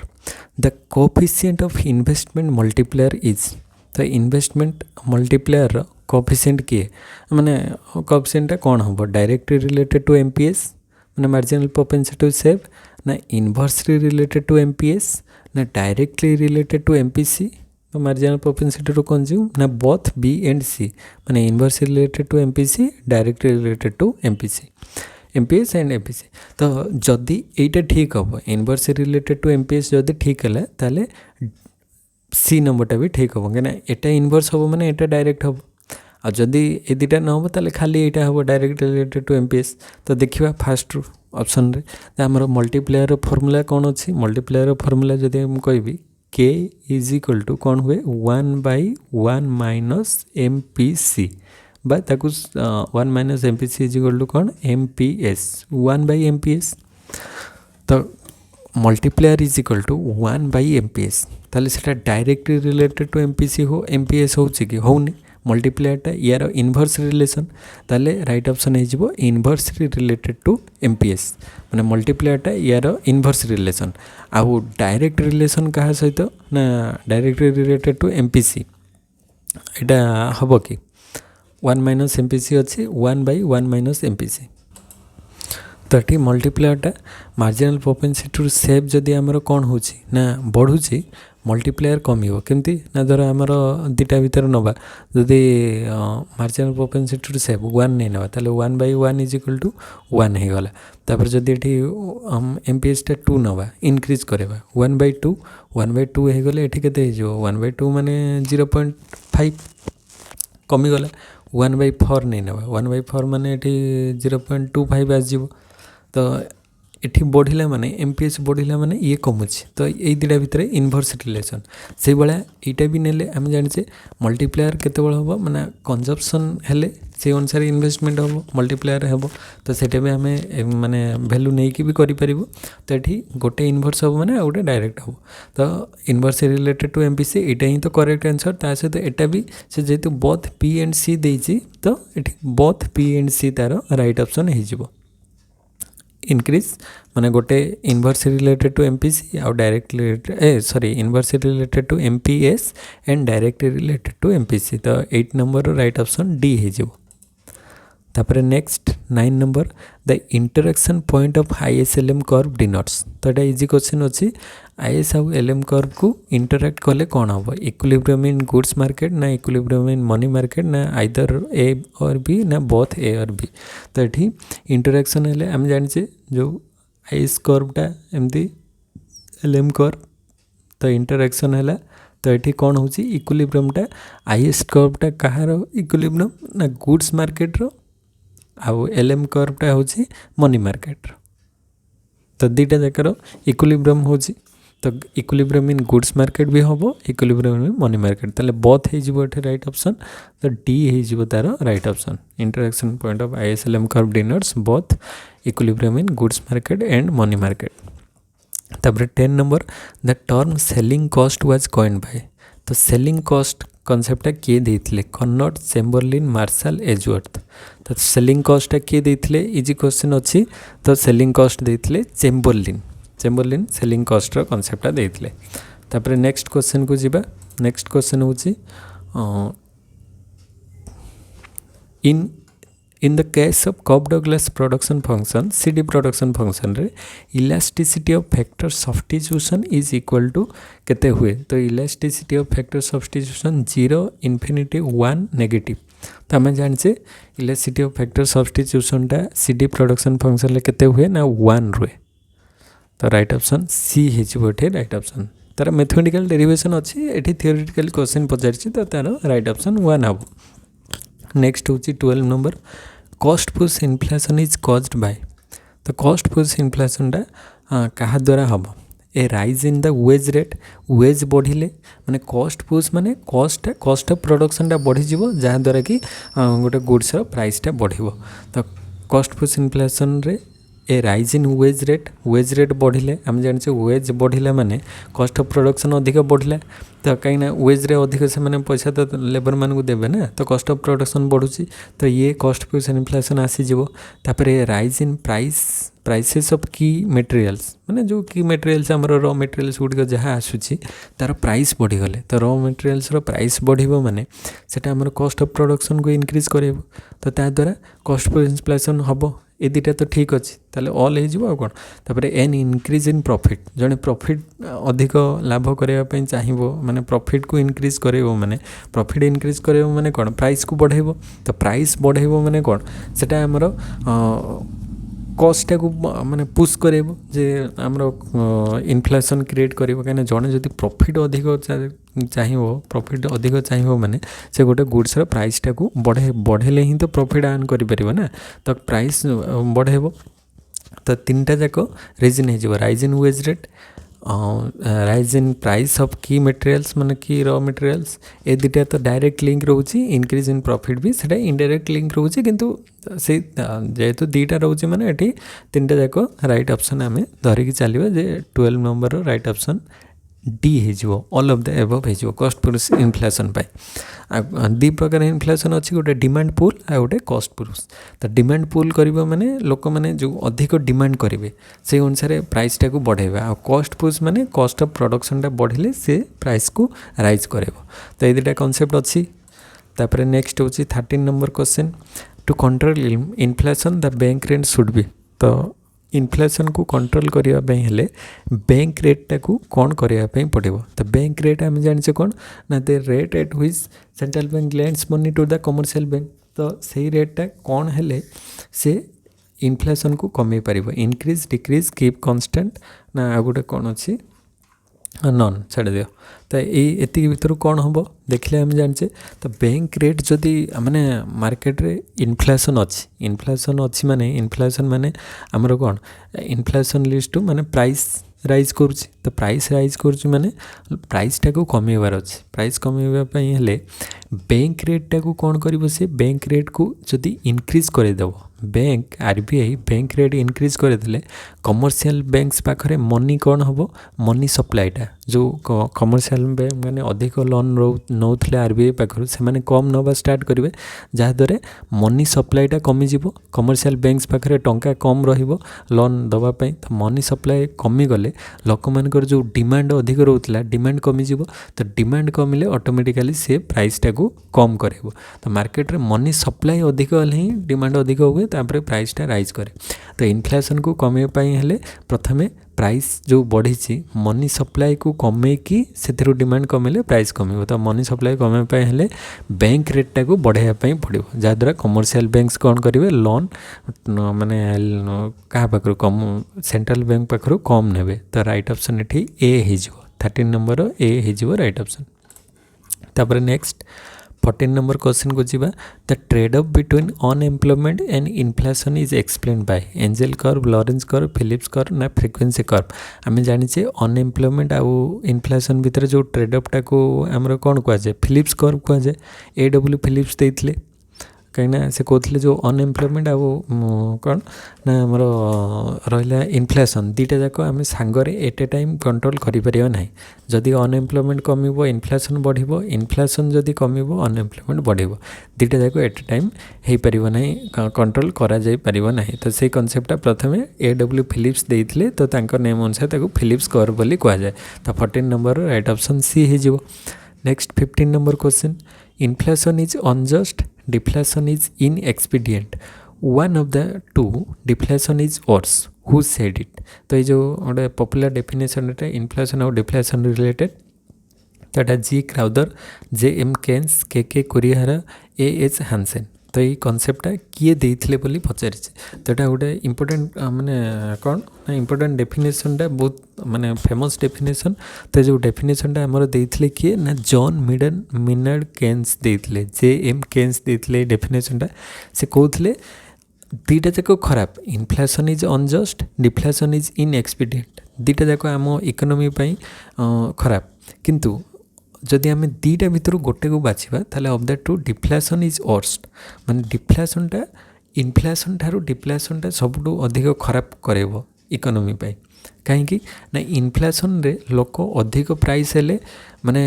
the coefficient of investment multiplier is. तो इन्वेस्टमेंट मल्टीप्लायर कोफिशिएंट किए माने कोफिशिएंट कौन हम, डायरेक्टली रिलेटेड टू MPS माने मार्जिनल प्रोपेंसिटी टू सेव ना इनवर्सली रिलेटेड टू MPS ना डायरेक्टली रिलेटेड टू MPC तो मार्जिनल प्रोपेंसिटी टू कंज्यूम ना बोथ B एंड C माने inversely related to MPC directly related to MPS and MPC। तो जदि एटा ठीक हम इनवर्सली रिलेटेड टू MPS जदि ठीक है ताले C नंबरटा भी ठीक हम, क्या एटा इनवर्स हम माने एटा डायरेक्ट हम, आ जदि ए दुटा न हम ताले खाली एटा हम डायरेक्ट रिलेटेड टू MPS। तो देखिए फास्ट ऑप्शन रे आमर मल्टीप्लायर फॉर्मूला कौन अच्छी, मल्टीप्लायर फॉर्मूला जदि मुझे कहबी K इज इक्वल टू कौन हुए 1/1 माइनस MPC बा ताकू 1 minus MPC is equal to कौन MPS 1/MPS। तो multiplier is equal to 1/MPS ताले सेटा डायरेक्टली रिलेटेड टू MPC हो MPS होची कि होनी, मल्टीप्लायरटा यार इनवर्स रिलेशन ताले राइट ऑप्शन हो इनवर्सली रिलेटेड टू MPS माने मल्टीप्लायरटा यार इनवर्स रिलेशन आउ डायरेक्ट रिलेशन क्या सहित ना डायरेक्टली रिलेटेड टू MPC एटा हम कि 1 माइनस MPC अच्छी 1/1 माइनस MPC। तो ये मल्टीप्लायरटा मार्जिनल प्रोपेंसिटी टू सेव जदि आमर कौन हो ना बढ़ुची मल्टीप्लायर कमी हो केमती ना धर आमर दुटा भितर नवा जदि मार्जिनल प्रोपेंसिटी टू सेव 1 नहीं नवा ताले 1/1 इज इक्वल टू 1 हो गला। तापर जदि एठी MPS टा 2 नवा इनक्रीज करवा 1/2 हो गले एठी केते हो 1/2 माने 0.5 कमी गला 1/4 नहीं नवा 1/4 माने एठी 0.25 आस जीवो। तो एठी बढ़िला माने एमपीएस बढ़िला माने ये कमुची तो ये दुटा भितर इनवर्स रिलेशन से भाया यहाँ भी नेले आम जाने मल्टीप्लायर केत हम माने कंजप्शन हेले से अनुसार इन्वेस्टमेंट हम मल्टीप्लायर हम तो सेटा भी आम माने भैल्यू नहीं कि भी करें तो ये गोटे इनवर्स हम माने गोटे डायरेक्ट हम तो इनवर्स रिलेटेड टू एमपीसी यहाँ ही तो करेक्ट आंसर ता सहित एटा भी से जेहेतु बोथ पी एंड सी देती तो ये बोथ पी एंड सी तार राइट ऑप्शन हो इनक्रीज माने गोटे इनवर्स रिलेटेड टू एमपीसी आउ direct sorry inverse related to MPS and direct related to MPC तो 8 नंबर राइट ऑप्शन डी हो तापर next 9 number the interaction point of IS LM curve denotes तो ये easy question अच्छी IS आउ LM curve को interact कले कौन हम इक्विलिब्रियम इन गुड्स मार्केट ना इक्विलिब्रियम इन मनी मार्केट ना आइदर ए और बी ना बोथ ए और बी तो ये इंटरैक्शन हेले आम जाने जो आईएस कर्वटा एमती एलएम कर्व तो इंटरैक्शन है तो ये कौन हो इक्विलिब्रियमटा आईएस कर्वटा कहार इक्विलिब्रियम ना गुड्स मार्केट रो आउ एलएम कर्वटा हूँ मनी मार्केट तो दुटा जाकर इक्विलिब्रियम हो तो इक्विलिब्रियम इन गुड्स मार्केट भी हम इक्विलिब्रियम इन मनी मार्केट ताले बोथ हो राइट ऑप्शन तो डी हो तार right option interaction point of IS LM curve denotes both equilibrium in goods market and money market तापर 10 number the term selling cost was coined by तो selling cost कॉन्सेप्टा किए देते कन्नड चेम्बरलिन मार्शल एजवर्थ तो सेलिंग कॉस्टा किए देते इजी क्वेश्चन अच्छी तो सेलिंग कॉस्ट देते चेम्बरलिन सेलिंग कॉस्ट कॉन्सेप्टा देते तापर नेक्स्ट क्वेश्चन को जीवा नेक्स्ट क्वेश्चन हूँ in the case of Cobb Douglas production function CD production function रे elasticity of factor substitution is equal to केते हुए तो elasticity of factor substitution 0 infinity 1 negative तो आम जाने इलास्टिसिटी ऑफ फैक्टर सब्स्टिट्यूशनटा सीडी प्रोडक्शन फंक्शन केते हुए ना 1 रुए तो राइट ऑप्शन सी हो राइट ऑप्शन तार मैथमेटिकल डेरिवेशन अच्छी ये थियोरेटिकल क्वेश्चन पचार तो तार राइट ऑप्शन 1 हम नेक्स्ट हूँ 12 number cost push inflation is caused by तो कॉस्ट पुश इन्फ्लेशनटा क्या द्वारा हम a rise in the wage rate wage बढ़िले माने कॉस्ट पुश माने कॉस्ट ऑफ प्रोडक्शनटा बढ़ी जहाँद्वारा कि गोटे गुड्स प्राइसटा बढ़ो तो कॉस्ट पुश इन्फ्लेशन रे ए राइज इन वेज रेट बढ़िले आम जाने वेज बढ़िला माने कॉस्ट ऑफ प्रोडक्शन अधिक बढ़िला तो कहीं वेज रे अधिक से माने पैसा तो लेबर मान को देवे ना तो कॉस्ट ऑफ प्रोडक्शन बढ़ुची तो ये कॉस्ट पुश इन्फ्लेशन आसीजिवो तापर राइज इन प्राइसेस ऑफ की मटेरियल्स माने जो की मटेरियल्स आमर रॉ मटेरियल्स गुड़िक जहाँ आसूची तार प्राइस बढ़ीगले तो रॉ मटेरियल्स प्राइस बढ़िबो माने सेटा आमर कॉस्ट ऑफ प्रोडक्शन को इनक्रीज करेबो तो ता द्वारा कॉस्ट पुश इन्फ्लेशन हबो ये दुटा तो ठीक अच्छे ताले ऑल हो कौन तापर एन इनक्रीज इन प्रॉफिट जड़े प्रॉफिट अधिक लाभ करने चाहिए माने प्रॉफिट को इनक्रीज करेबो माने प्रॉफिट इनक्रीज करेबो माने कौन प्राइस को बढ़ेबो तो प्राइस बढ़ेबो माने कौन सेटा हमर कॉस्टा को माने पुश करेबो जे हमर इन्फ्लेशन क्रिएट करेबो कहीं जड़े जदि प्रॉफिट अधिक चाहिए प्रॉफिट अधिक चाहिए माने से गोटे गुड्स प्राइसटा को बढ़ेले ही तो प्रॉफिट अर्न करें ना तो प्राइस बढ़ेबो तो 3टा जाक रिजन हो rise in wage rate rise in price of की मटेरियल्स माने की रॉ मटेरियल्स ए दुटा तो डायरेक्ट लिंक रोचे इनक्रीज इन प्रॉफिट भी से इनडायरेक्ट लिंक रोचे किंतु से जेहेतु दुटा रोचे माने ये 3टा जाक राइट ऑप्शन आम धरिकी चलिए जे 12 नंबर राइट ऑप्शन डी हो ऑल ऑफ द एबव हो कॉस्ट पुश इन्फ्लेशन पाई दी प्रकार इन्फ्लेशन अच्छी गोटे डिमांड पुल आ गोटे कॉस्ट पुश तो डिमांड पुल करिबो माने लोक माने जो अधिक डिमांड करेंगे से अनुसार प्राइसटा को बढ़ेबे आ कॉस्ट पुश माने कॉस्ट ऑफ प्रोडक्शनटा बढ़िले से प्राइस को राइज करेबो तो ये दुटा कॉन्सेप्ट अच्छी तापर नेक्स्ट हूँ 13 number question to control inflation the bank rate should be तो इन्फ्लेशन को कंट्रोल करने हेले बैंक रेटा को कौन करने पड़ो तो बैंक रेट आम जाने कौन ना the rate at which central bank lends money to the commercial bank तो सही रेटा कौन हेले से इन्फ्लेशन को कमे पार इनक्रीज डिक्रीज कीप कांस्टेंट ना आ गोटे कौन अच्छी ନନ୍ ଛାଡ଼ି ଦିଅ। ତ ଏତିକି ଭିତରୁ କ'ଣ ହେବ ଦେଖିଲେ ଆମେ ଜାଣିଛେ। ତ ବ୍ୟାଙ୍କ ରେଟ୍ ଯଦି ମାନେ ମାର୍କେଟରେ ଇନଫ୍ଲେସନ୍ ଅଛି ମାନେ ଇନଫ୍ଲେସନ୍ ମାନେ ଆମର କ'ଣ ଇନଫ୍ଲେସନ୍ ଲିଷ୍ଟରୁ ମାନେ ପ୍ରାଇସ୍ ରାଇଜ୍ କରୁଛି। ତ ପ୍ରାଇସ୍ ରାଇଜ୍ କରୁଛି ମାନେ ପ୍ରାଇସ୍ଟାକୁ କମେଇବାର ଅଛି। ପ୍ରାଇସ୍ କମେଇବା ପାଇଁ ହେଲେ ବ୍ୟାଙ୍କ ରେଟ୍ଟାକୁ କ'ଣ କରିବ, ସେ ବ୍ୟାଙ୍କ ରେଟ୍କୁ ଯଦି ଇନକ୍ରିଜ୍ କରିଦେବ, RBI ବ୍ୟାଙ୍କ ରେଟ୍ ଇନକ୍ରିଜ୍ କରିଦେଲେ କମର୍ସିଆଲ ବ୍ୟାଙ୍କସ୍ ପାଖରେ ମନି କ'ଣ ହେବ, ମନି ସପ୍ଲାଇଟା ଯେଉଁ କମର୍ସିଆଲ ବ୍ୟାଙ୍କ ମାନେ ଅଧିକ ଲୋନ୍ ନେଉଥିଲେ RBI ପାଖରୁ ସେମାନେ କମ୍ ନେବା ଷ୍ଟାର୍ଟ କରିବେ, ଯାହାଦ୍ୱାରା ମନି ସପ୍ଲାଇଟା କମିଯିବ। କମର୍ସିଆଲ ବ୍ୟାଙ୍କସ୍ ପାଖରେ ଟଙ୍କା କମ୍ ରହିବ ଲୋନ୍ ଦେବା ପାଇଁ। ତ ମନି ସପ୍ଲାଇ କମିଗଲେ ଲୋକମାନଙ୍କର ଯେଉଁ ଡିମାଣ୍ଡ ଅଧିକ ରହୁଥିଲା ଡିମାଣ୍ଡ କମିଯିବ। ତ ଡିମାଣ୍ଡ କମିଲେ ଅଟୋମେଟିକାଲି ସେ ପ୍ରାଇସ୍ଟାକୁ କମ୍ କରାଇବ। ତ ମାର୍କେଟରେ ମନି ସପ୍ଲାଇ ଅଧିକ ହେଲେ ହିଁ ଡିମାଣ୍ଡ ଅଧିକ ହୁଏ, ତାପରେ ପ୍ରାଇସ୍ଟା ରାଇଜ୍ କରେ। ତ ଇନଫ୍ଲେସନ୍କୁ କମାଇବା ପାଇଁ ହେଲେ ପ୍ରଥମେ ପ୍ରାଇସ୍ ଯେଉଁ ବଢ଼ିଛି ମନି ସପ୍ଲାଇକୁ କମେଇକି ସେଥିରୁ ଡିମାଣ୍ଡ କମିଲେ ପ୍ରାଇସ୍ କମିବ। ତ ମନି ସପ୍ଲାଇ କମାଇବା ପାଇଁ ହେଲେ ବ୍ୟାଙ୍କ ରେଟ୍ଟାକୁ ବଢ଼ାଇବା ପାଇଁ ପଡ଼ିବ, ଯାହାଦ୍ୱାରା କମର୍ସିଆଲ ବ୍ୟାଙ୍କସ୍ କ'ଣ କରିବେ, ଲୋନ୍ ମାନେ କାହା ପାଖରୁ ସେଣ୍ଟ୍ରାଲ ବ୍ୟାଙ୍କ ପାଖରୁ କମ୍ ନେବେ। ତ ରାଇଟ୍ ଅପସନ୍ ଏଠି ଏ ହେଇଯିବ। 13 ନମ୍ବର ଏ ହେଇଯିବ ରାଇଟ୍ ଅପସନ୍। ତାପରେ ନେକ୍ସଟ 14 ନମ୍ବର କ୍ୱେଶ୍ଚିନ୍କୁ ଯିବା। The trade off between unemployment and inflation is explain by Engel curve, Lorenz curve, Phillips curve ନା ଫ୍ରିକ୍ୱେନ୍ସି କର୍ଭ। ଆମେ ଜାଣିଛେ ଅନଏମ୍ପ୍ଲୟମେଣ୍ଟ ଆଉ ଇନଫ୍ଲେସନ୍ ଭିତରେ ଯେଉଁ ଟ୍ରେଡ୍ ଅଫ୍ଟାକୁ ଆମର କ'ଣ କୁହାଯାଏ, ଫିଲିପ୍ସ କର୍ଭ କୁହାଯାଏ। AW ଫିଲିପ୍ସ ଦେଇଥିଲେ, କାହିଁକିନା ସେ କହୁଥିଲେ ଯେଉଁ ଅନଏମ୍ପ୍ଲୟମେଣ୍ଟ ଆଉ କ'ଣ ନା ଆମର ରହିଲା ଇନଫ୍ଲେସନ୍, ଦୁଇଟା ଯାକ ଆମେ ସାଙ୍ଗରେ ଏଟ୍ ଏ ଟାଇମ୍ କଣ୍ଟ୍ରୋଲ୍ କରିପାରିବା ନାହିଁ। ଯଦି ଅନଏମ୍ପ୍ଲୟମେଣ୍ଟ କମିବ ଇନଫ୍ଲେସନ୍ ବଢ଼ିବ, ଇନଫ୍ଲେସନ୍ ଯଦି କମିବ ଅନଏମ୍ପ୍ଲୟମେଣ୍ଟ ବଢ଼ିବ। ଦୁଇଟା ଯାକ ଏଟ୍ ଏ ଟାଇମ୍ ହେଇପାରିବ ନାହିଁ, କଣ୍ଟ୍ରୋଲ୍ କରାଯାଇପାରିବ ନାହିଁ। ତ ସେଇ କନସେପ୍ଟଟା ପ୍ରଥମେ AW ଫିଲିପ୍ସ ଦେଇଥିଲେ, ତ ତାଙ୍କ ନେମ୍ ଅନୁସାରେ ତାକୁ ଫିଲିପ୍ସ କର୍ଭ ବୋଲି କୁହାଯାଏ। ତ 14 ନମ୍ବର ରାଇଟ୍ ଅପସନ୍ ସି ହେଇଯିବ। Next 15 number question. Inflation is unjust, deflation is inexpedient. One of the two, deflation is worse. Who said it? तो ये जो ଗୋଟେ ପପୁଲାର ଡେଫିନେସନ୍ ଏଟା ଇନଫ୍ଲେସନ୍ ଆଉ ଡିଫ୍ଲେସନ୍ ରିଲେଟେଡ୍, ତ ଏଟା G. କ୍ରାଉଦର, JM Keynes, KK କୁରିହାରା, AH ହାନସେନ୍। ତ ଏଇ କନସେପ୍ଟଟା କିଏ ଦେଇଥିଲେ ବୋଲି ପଚାରିছে। ତ ଏଟା ଗୋଟେ ଇମ୍ପୋର୍ଟାଣ୍ଟ ମାନେ କ'ଣ ନା ଇମ୍ପୋର୍ଟାଣ୍ଟ ଡେଫିନେସନ୍ଟା, ବହୁତ ମାନେ ଫେମସ୍ ଡେଫିନେସନ୍। ତ ଯେଉଁ ଡେଫିନେସନ୍ଟା ଆମର ଦେଇଥିଲେ କିଏ ନା ଜନ୍ ମିନାର୍ଡ଼ କେନ୍ସ ଦେଇଥିଲେ, JM କେନ୍ସ ଦେଇଥିଲେ ଏଇ ଡେଫିନେସନ୍ଟା। ସେ କହୁଥିଲେ ଦୁଇଟା ଯାକ ଖରାପ, ଇନଫ୍ଲେସନ୍ ଇଜ୍ ଅନଜଷ୍ଟ, ଡିଫ୍ଲେସନ୍ ଇଜ୍ ଇନ୍ଏକ୍ସପିଡିଏଣ୍ଟ। ଦୁଇଟା ଯାକ ଆମ ଇକୋନୋମି ପାଇଁ ଖରାପ, କିନ୍ତୁ ଯଦି ଆମେ ଦୁଇଟା ଭିତରୁ ଗୋଟେକୁ ବାଛିବା ତାହେଲେ of that two deflation is ୱର୍ଷ୍ଟ। ମାନେ ଡିଫ୍ଲେସନ୍ଟା ଇନଫ୍ଲେସନ୍ ଠାରୁ ଡିଫ୍ଲେସନ୍ଟା ସବୁଠୁ ଅଧିକ ଖରାପ କରାଇବ ଇକୋନୋମି ପାଇଁ। କାହିଁକି ନା ଇନଫ୍ଲେସନ୍ରେ ଲୋକ ଅଧିକ ପ୍ରାଇସ୍ ହେଲେ ମାନେ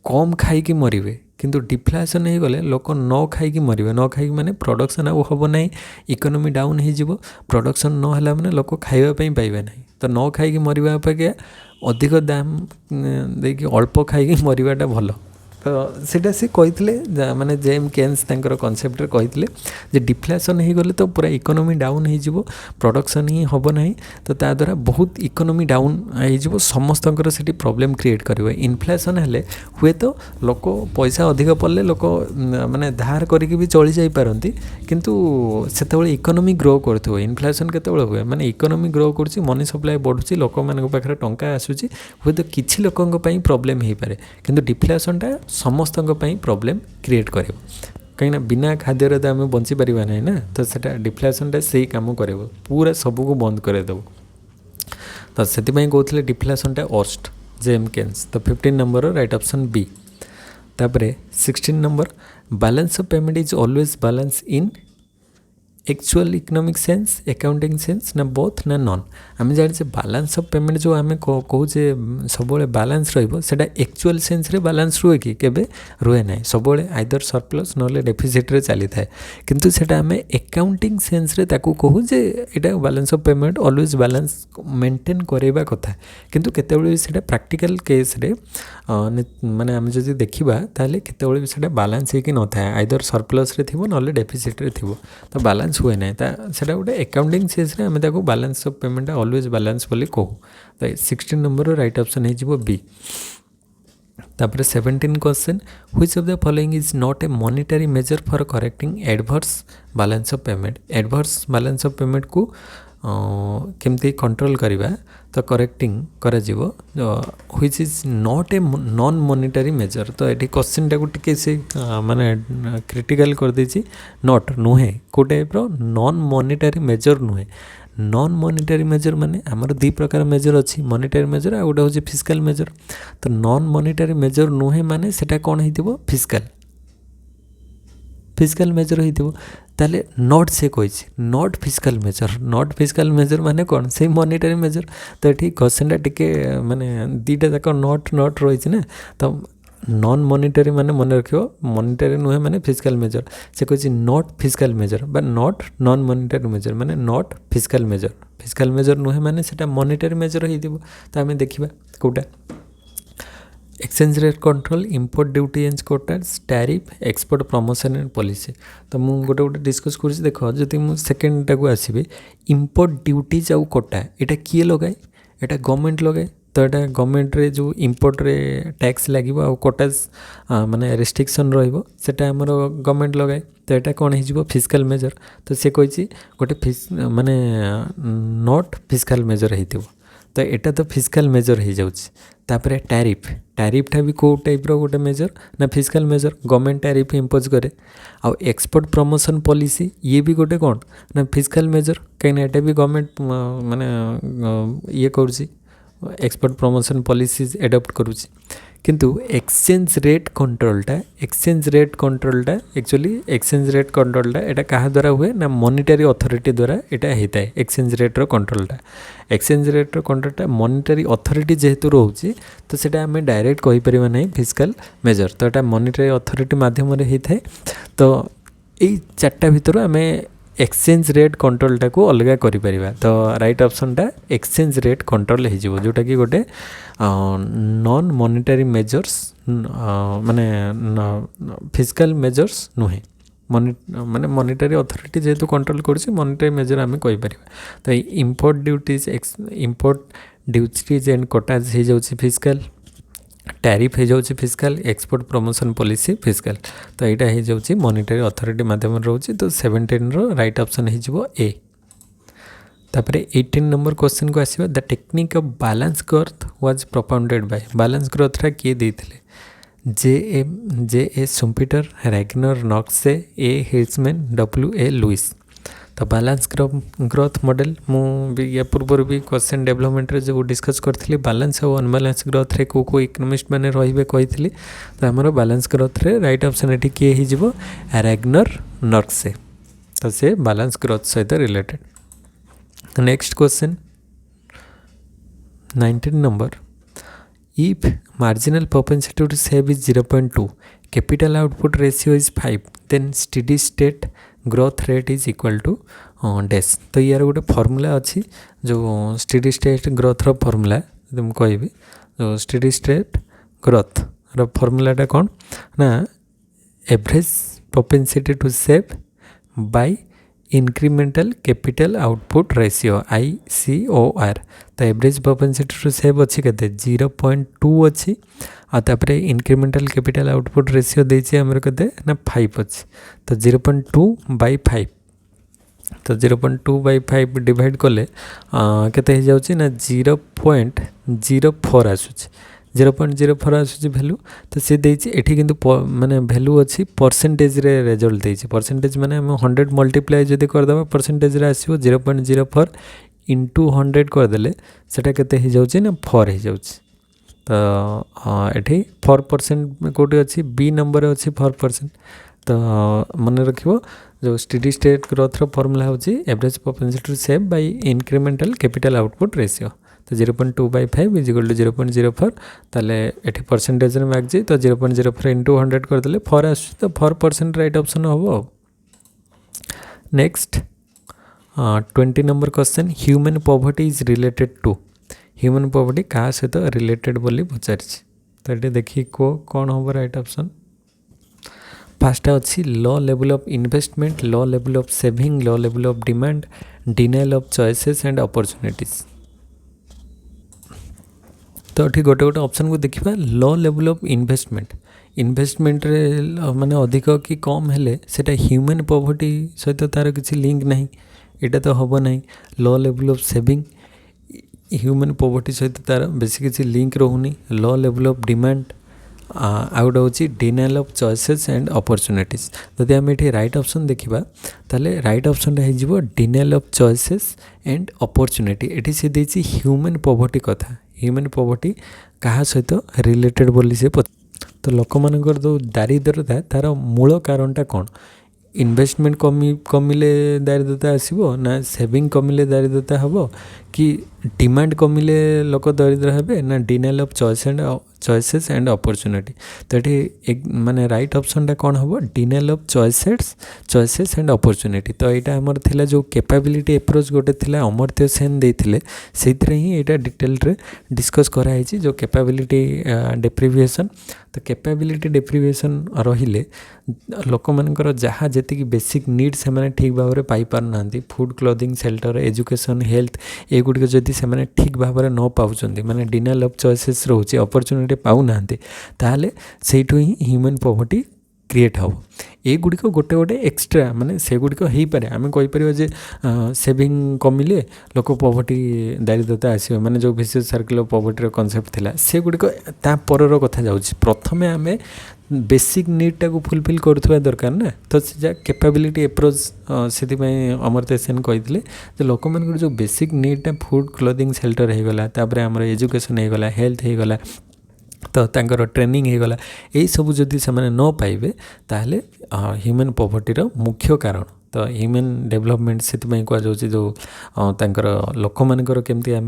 କମ୍ ଖାଇକି ମରିବେ, କିନ୍ତୁ ଡିଫ୍ଲେସନ୍ ହେଇଗଲେ ଲୋକ ନ ଖାଇକି ମରିବେ। ନ ଖାଇକି ମାନେ ପ୍ରଡ଼କ୍ସନ୍ ଆଉ ହେବ ନାହିଁ, ଇକୋନୋମି ଡାଉନ୍ ହେଇଯିବ। ପ୍ରଡ଼କ୍ସନ୍ ନ ହେଲା ମାନେ ଲୋକ ଖାଇବା ପାଇଁ ପାଇବେ ନାହିଁ। ତ ନ ଖାଇକି ମରିବା ଅପେକ୍ଷା ଅଧିକ ଦାମ ଦେଇକି ଅଳ୍ପ ଖାଇକି ମରିବାଟା ଭଲ। ତ ସେଇଟା ସେ କହିଥିଲେ, ମାନେ JM କେନ୍ସ ତାଙ୍କର କନସେପ୍ଟରେ କହିଥିଲେ ଯେ ଡିଫ୍ଲେସନ୍ ହେଇଗଲେ ତ ପୁରା ଇକୋନୋମି ଡାଉନ୍ ହେଇଯିବ, ପ୍ରଡ଼କ୍ସନ୍ ହିଁ ହେବ ନାହିଁ। ତ ତା ଦ୍ୱାରା ବହୁତ ଇକୋନୋମି ଡାଉନ୍ ହେଇଯିବ, ସମସ୍ତଙ୍କର ସେଠି ପ୍ରୋବ୍ଲେମ୍ କ୍ରିଏଟ୍ କରିବ। ଇନଫ୍ଲେସନ୍ ହେଲେ ହୁଏତ ଲୋକ ପଇସା ଅଧିକ ପଡ଼ିଲେ ଲୋକ ମାନେ ଧାର କରିକି ବି ଚଳିଯାଇପାରନ୍ତି, କିନ୍ତୁ ସେତେବେଳେ ଇକୋନୋମି ଗ୍ରୋ କରୁଥିବ। ଇନଫ୍ଲେସନ୍ କେତେବେଳେ ହୁଏ, ମାନେ ଇକୋନୋମି ଗ୍ରୋ କରୁଛି, ମନି ସପ୍ଲାଏ ବଢ଼ୁଛି, ଲୋକମାନଙ୍କ ପାଖରେ ଟଙ୍କା ଆସୁଛି, ହୁଏତ କିଛି ଲୋକଙ୍କ ପାଇଁ ପ୍ରୋବ୍ଲେମ୍ ହେଇପାରେ, କିନ୍ତୁ ଡିଫ୍ଲେସନ୍ଟା ସମସ୍ତଙ୍କ ପାଇଁ ପ୍ରୋବ୍ଲେମ୍ କ୍ରିଏଟ୍ କରିବ। କାହିଁକିନା ବିନା ଖାଦ୍ୟରେ ତ ଆମେ ବଞ୍ଚିପାରିବା ନାହିଁ ନା। ତ ସେଇଟା ଡିଫ୍ଲେସନ୍ଟା ସେଇ କାମ କରିବ, ପୁରା ସବୁକୁ ବନ୍ଦ କରାଇଦେବ। ତ ସେଥିପାଇଁ କହୁଥିଲେ ଡିଫ୍ଲେସନ୍ଟା ୱର୍ଷ୍ଟ, JM କେନ୍ସ। ତ 15 ନମ୍ବର ରାଇଟ୍ ଅପସନ୍ B। ତାପରେ 16 number, balance of payment is always balance in actual economic sense, accounting sense ना बोथ ना नॉन। आम जाने बालांस ऑफ पेमेंट जो आम कहे सब बालांस रहा एक्चुअल सेंस रे बालांस रुए कि केबे रुए ना, सब आइदर सरप्लस ना डेफिसिट रे चली थाए, किंतु सेटा आम अकाउंटिंग सेंस रे ताकू कहू जे एटा balance of payment always balance maintain करैबा कथा। किंतु केतेबेले सेटा प्रैक्टिकल केस रे माने आम जदि देखिबा ताले केतेबेले सेटा बालांस हेकि न थाए, आइदर सरप्लस रे थिबो नले डेफिसिट रे थिबो, तो बालांस हुए ना। सेटा गोटे अकाउंटिंग सेंस रे आम ताकू balance of payment always balance बोली कहू। तो 16 नंबर राइट ऑप्शन हो बी। तापर 17 question, which of the following is not a monetary measure for correcting adverse balance of payment. Adverse balance of payment को केमती कंट्रोल करवा, तो करेक्टिंग करा जीवो which is not a non monetary measure. तो ये क्वेश्चन टाक टिके से माने क्रिटिकल कर देछि नॉट नुहे को टाइप रो नॉन मॉनिटरी मेजर नुहे। नॉन मॉनिटरी मेजर माने आमर दी प्रकार मेजर अच्छी मॉनिटरी मेजर आ गोटे हूँ फिजिकल मेजर। तो नॉन मॉनिटरी मेजर नुहे माने सेटा कौन होइतिबो फिजिकल मेजर होइतिबो। ताले नॉट से कही नॉट फिजिकल मेजर माने कौन से मॉनिटरी मेजर। तो ये क्वेश्चन टिके माने दीटा जाक नॉट रही ना। तो नॉन मॉनिटरी माने मन रखियो मॉनिटरी नुहे माने फिजिकल मेजर से कही नॉट फिजिकल मेजर बा नॉट नॉन मॉनिटरी मेजर माने नॉट फिजिकल मेजर नुहे माने सेटा मॉनिटरी मेजर होइतिबो। तो आमे देखिबा quota exchange rate control import duty and quotas tariff export promotion and policy. तो मुझे गोटे गोटे डिस्कस कर देख जदि मुझे सेकेंड टाक आसबि इंपोर्ट ड्यूटीज आउ कोटा यहाँ किए लगाए यहाँ गवर्नमेंट लगाए। तो यहाँ गवर्नमेंट रे जो इंपोर्ट रे टैक्स लगे आउ कोटास माने रेस्ट्रिक्शन रहा आमर गवर्नमेंट लगाए। तो यहाँ कौन हो फिजिकल मेजर। तो सी कही गोटे माने नॉट फिजिकल मेजर हो। तो यहाँ तो फिजिकल मेजर हो जाऊँच। तापर टैरिफटा भी कौ टाइप गोटे मेजर ना physical measure government tariff impose करे। आउ एक्सपोर्ट प्रमोशन पॉलिसी ये भी गोटे कौन ना फिजिकल मेजर कहीं यहाँ भी गवर्नमेंट माने ये करुँची एक्सपोर्ट प्रमोशन पॉलिसीज एडप्ट करुँची। किंतु एक्सचेंज रेट कंट्रोलटा एक्चुअली एक्सचेंज रेट कंट्रोलटा यहाँ क्या द्वारा हुए ना मॉनिटरी अथॉरिटी द्वारा यहाँ होता है। एक्सचेंज रेट्र कंट्रोलटा मॉनिटरी अथॉरिटी जेहेतु रोचे तो सेटा आम डायरेक्ट कहीपर ना फिजिकल मेजर। तो यहाँ मॉनिटरी अथॉरिटी माध्यम होता है। तो यही चार्टा भितर आम एक्सचेंज रेट कंट्रोलटा को अलग करिपरिबा। तो राइट ऑप्शनटा एक्सचेंज रेट कंट्रोल हो जोटा कि गोटे नॉन मॉनिटरी मेजर्स माने फिजिकल मेजर्स नुहे माने मॉनिटरी अथॉरिटी जेहेतु कंट्रोल करुँच मॉनिटरी मेजर आम कहीपर। तो इंपोर्ट ड्यूटीज एंड कोटाज हो जाऊँ फिजिकल टैरिफ हो जाऊँ physical export promotion policy physical. तो यहाँ हो जाऊँ मॉनिटरी अथॉरिटी माध्यम रोचे। तो 17 राइट ऑप्शन हो ए। तापर 18 नंबर क्वेश्चन को आसवा the technique of balance growth was propounded by balance growth किए देते जे Schumpeter Ragnar Nurkse A Hirschman W.A. Lewis. तो बैलेंस ग्रोथ मॉडल मुझे या पूर्व भी क्वेश्चन डेवलपमेंट जो डिस्कस करी बैलेंस और अनबैलेंस ग्रोथ रे को इकोनॉमिस्ट मैंने रही कही। तो आमर बैलेंस ग्रोथ रे राइट ऑप्शन ये किए हो रैगनर नॉक्से। तो से बैलेंस ग्रोथ सहित related. Next question 19 number if marginal propensity to save is 0.2 capital output ratio is 5 then steady state growth rate is equal to dash. तो यार गोटे फर्मूला अच्छी जो स्टेडी स्टेट ग्रोथ रो formula मुझे कहि जो स्टेडी स्टेट ग्रोथ रो फर्मूलाटा कौन ना average propensity to save by incremental capital output ratio ICOR। तो एवरेज प्रोपेंसिटी टू सेव अच्छी के 0.2 अच्छी आपर इंक्रीमेंटल कैपिटल आउटपुट रेशियो देछि हमर कते ना 5 अच्छी। तो 0.2/5 तो 0.2/5 डिवाइड कले केते हो जाउछि ना 0.04 आसुछि 0.04 आसुछि वैल्यू। तो सी देछि एठी किंतु माने वैल्यू अच्छी परसेंटेज रे रिजल्ट देछि परसेंटेज माने हम 100 मल्टीप्लाई जदि कर देबा परसेंटेज रे आसीबो 0.04 इंटू 100 कर देले सेटा केते हो जाउछि ना 4 हो जाउछि। तो ये 4% कौटी अच्छी बी नंबर अच्छी 4%। तो मन रखियो जो स्टेडी स्टेट ग्रोथ रो फॉर्मूला होची average propensity to save by incremental capital output ratio. तो 0.2/5 इज इक्वल टू 0.04 ताले एठी परसेंटेज रे मार्क जे तो 0.04 इंटू 100 कर देले 4 आस तो 4% राइट ऑप्शन हो। Next 20 number question human poverty is related to human poverty क्या सहित रिलेटेड बोली पचारि। तो ये देखिए कौन हम राइट ऑप्शन फास्ट अच्छी लो level of investment low level of saving low level of demand denial of choices and opportunities. तो ये गोटे गोटे ऑप्शन को देखिए लो लेवल ऑफ इन्वेस्टमेंट रे माने अधिक कि कम हेले सेटा ह्यूमन पॉवर्टी सहित तार किसी लिंक नहीं एटा तो हम ना। Low level of saving human poverty सहित तार बेसी किसी लिंक रोनी लो लेवल ऑफ डिमांड आउ गोटे हूँ denial of choices and opportunities जदि आम ये राइट ऑप्शन देखा ताले राइट ऑप्शन हो denial of choices and opportunity ये सी देती ह्यूमन पॉवर्टी कथा ह्यूमन पॉवर्टी क्या सहित रिलेटेड बोली से तो लोक मानकर जो दारिद्रता तार मूल कारणटा कौन इन्वेस्टमेंट कमिले दारिद्रता आसो ना सेविंग कमिले दारिद्रता हम कि डिमांड कमिले लोक दरिद्र हे ना denial of choices and opportunity तो ये माने राइट ऑप्शनटा कौन हम denial of choices and opportunity तो यहाँ आमर थिला जो कैपेबिलिटी अप्रोच गोटे थिला अमर्त्य सेन देथिले सेइथिरे ही एटा डिटेल रे डिस्कस कराई जो कैपेबिलिटी डेप्रिविएशन तो कैपेबिलिटी डेप्रिविएशन रहिले लोक मानकर जहाँ जी बेसिक नीड से ठीक भाव में पाई पार ना food clothing shelter education health एगुड़िक जदि से ठीक भाव में न पाँच माने डिनाइल ऑफ चॉइसेस रोचे अपॉर्चुनिटी पाऊना ताहले सेठू ही ह्यूमन पॉवर्टी क्रिएट हम एगुड़िक गोटे गोटे एक्सट्रा माने से गुड़िक हो पारे आम कहीपर जे सेविंग कमिले लोक पॉवर्टी दारिद्रता आसो माने जो विशेष सर्किल ऑफ पॉवर्टी कॉन्सेप्ट थिला से गुड़िक ता परर कथा जाउछि प्रथमे आम बेसिक नीडटा को फुलफिल करुवा दरकार ना तो से कैपेबिलिटी अप्रोच से अमर्त्य सेन कही लोक मान जो बेसिक नीडटा फूड क्लोथिंग शेल्टर हो गला तापर आमर एजुकेशन हो गला हेल्थ हो गला तो तांकर ट्रेनिंग हो गला यही सब जदि से न पाइबे ताहले ह्यूमन पॉवर्टी रो मुख्य कारण तो ह्यूमन डेवलपमेंट से कहुँ जो तांकर लोक मानकर केमती आम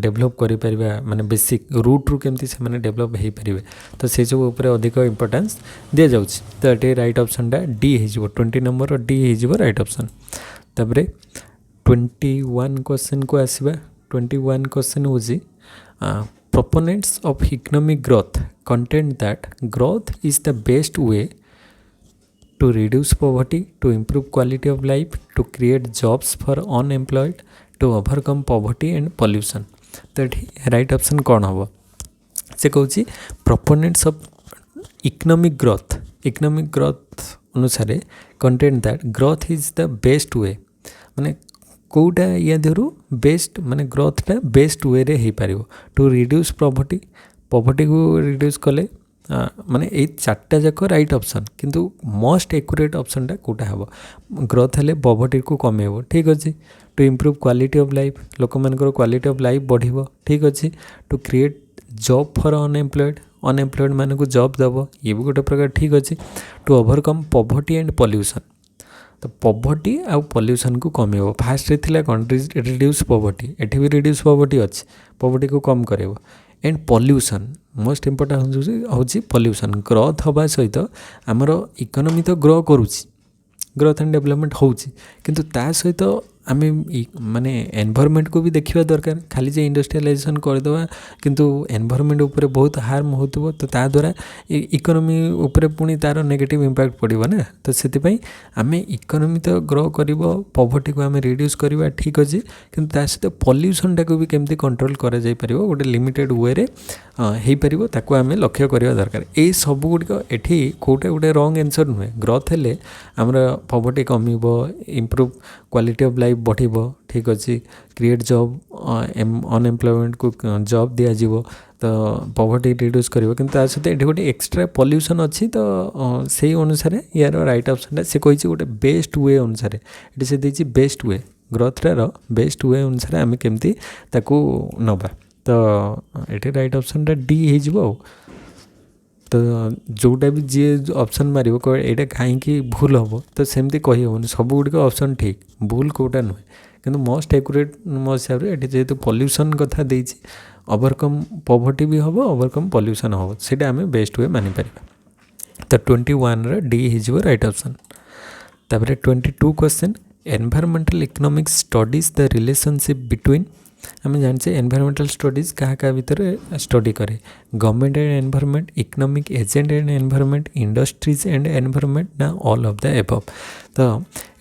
डेभलप कर माने बेसिक रूट रू केमती से माने डेभलप हो पारे तो से सब उपर अधिक इंपोर्टेंस दि जाऊँगी तो ये राइट ऑप्शनटा डी हो 20 नंबर डी हो राइट ऑप्शन तापर 21 क्वेश्चन को आसवा 21 क्वेश्चन हूँ proponents of economic growth contend that growth is the best way to reduce poverty, to improve quality of life, to create jobs for unemployed, to overcome poverty and pollution. तो ये right option कौन हम से कहूँ proponents of economic growth अनुसार contend that growth is the best way माने कौटा या देहरु best माने ग्रोथटा बेस्ट वे रे हो पार टू रिड्यूस पॉवर्टी को रिड्यूस कले माने ये चार्टा जाक राइट ऑप्शन किंतु मोस्ट एक्यूरेट ऑप्शनटा कौटा हम ग्रोथ हेले पॉवर्टी को कमेब ठीक अच्छे to improve quality of life लोक मानकर क्वालिटी ऑफ लाइफ बढ़िबो ठीक अच्छे to create job for unemployed मान को जॉब दब ये भी गोटे प्रकार ठीक अच्छे to overcome poverty and pollution तो पॉवर्टी आउ पॉल्यूशन को कमेब फास्ट रे कौन रिड्यूस पॉवर्टी एठी भी रिड्यूस पॉवर्टी अच्छे पॉवर्टी को कम करेब एंड पॉल्यूशन मोस्ट इम्पोर्टेंट हूँ पॉल्यूशन ग्रोथ हवा सहित आमर इकोनॉमी तो ग्रो करुच्ची ग्रोथ एंड डेवलपमेंट होची किंतु ता सहित आम माने एनवायरनमेंट को भी देखा दरकार खाली जे इंडस्ट्रियलाइजेशन करदे किंतु एनवायरनमेंट उपरे बहुत हार्म होतबो तो ता द्वारा इकोनॉमी उपरे पुणी तार नेगेटिव इंपैक्ट पड़िबो ना तो सेति आम इकोनॉमी तो ग्रो करिबो पॉवर्टी को आम रिड्यूस करवा ठीक अच्छे किंतु ता सहित पॉल्यूशन टाक भी केमती कंट्रोल करा जाय परिबो गोटे लिमिटेड वे रे हेई परिबो ताको आम लक्ष्य करवा दरकार ए सब गुड़िक एठी कोटे गोटे रॉन्ग आंसर नुहे ग्रोथ हेले आमर पॉवर्टी कमिबो इम्प्रूव क्वालिटी ऑफ लाइफ बढ़िबो ठीक अच्छे क्रिएट जॉब अनएम्प्लॉयमेंट को जॉब दि जाव तो पॉवर्टी रिड्यूस करिवो किंतु आ सहित एठी गोटे एक्स्ट्रा पॉल्यूशन अच्छी तो से अनुसार यार राइट ऑप्शन से कही गोटे बेस्ट वे अनुसार ये से देछि बेस्ट वे ग्रोथटार बेस्ट वे अनुसार आम केमती ताकू नबा तो ये राइट ऑप्शन डी हो तो जोटा भी जी ऑप्शन मार यहाँ कहीं भूल हम तो सेमती कही हेनी सब गुड़िक ऑप्शन ठीक भूल कौटा नुहे कि मोस्ट एक्यूरेट मो हिसाब से ये जेहेतु पॉल्यूशन कथा देछि ओवरकम पॉवर्टी भी हम ओवरकम पॉल्यूशन हम से आम बेस्ट वे मानिपर तो 21 डी हो राइट ऑप्शन तापर 22 question environmental economics studies the relationship between आम जाने एनवायरमेंटल स्टडीज क्या भितर स्टडी करे government and environment economic agent and environment industries and environment ना ऑल ऑफ द एबव तो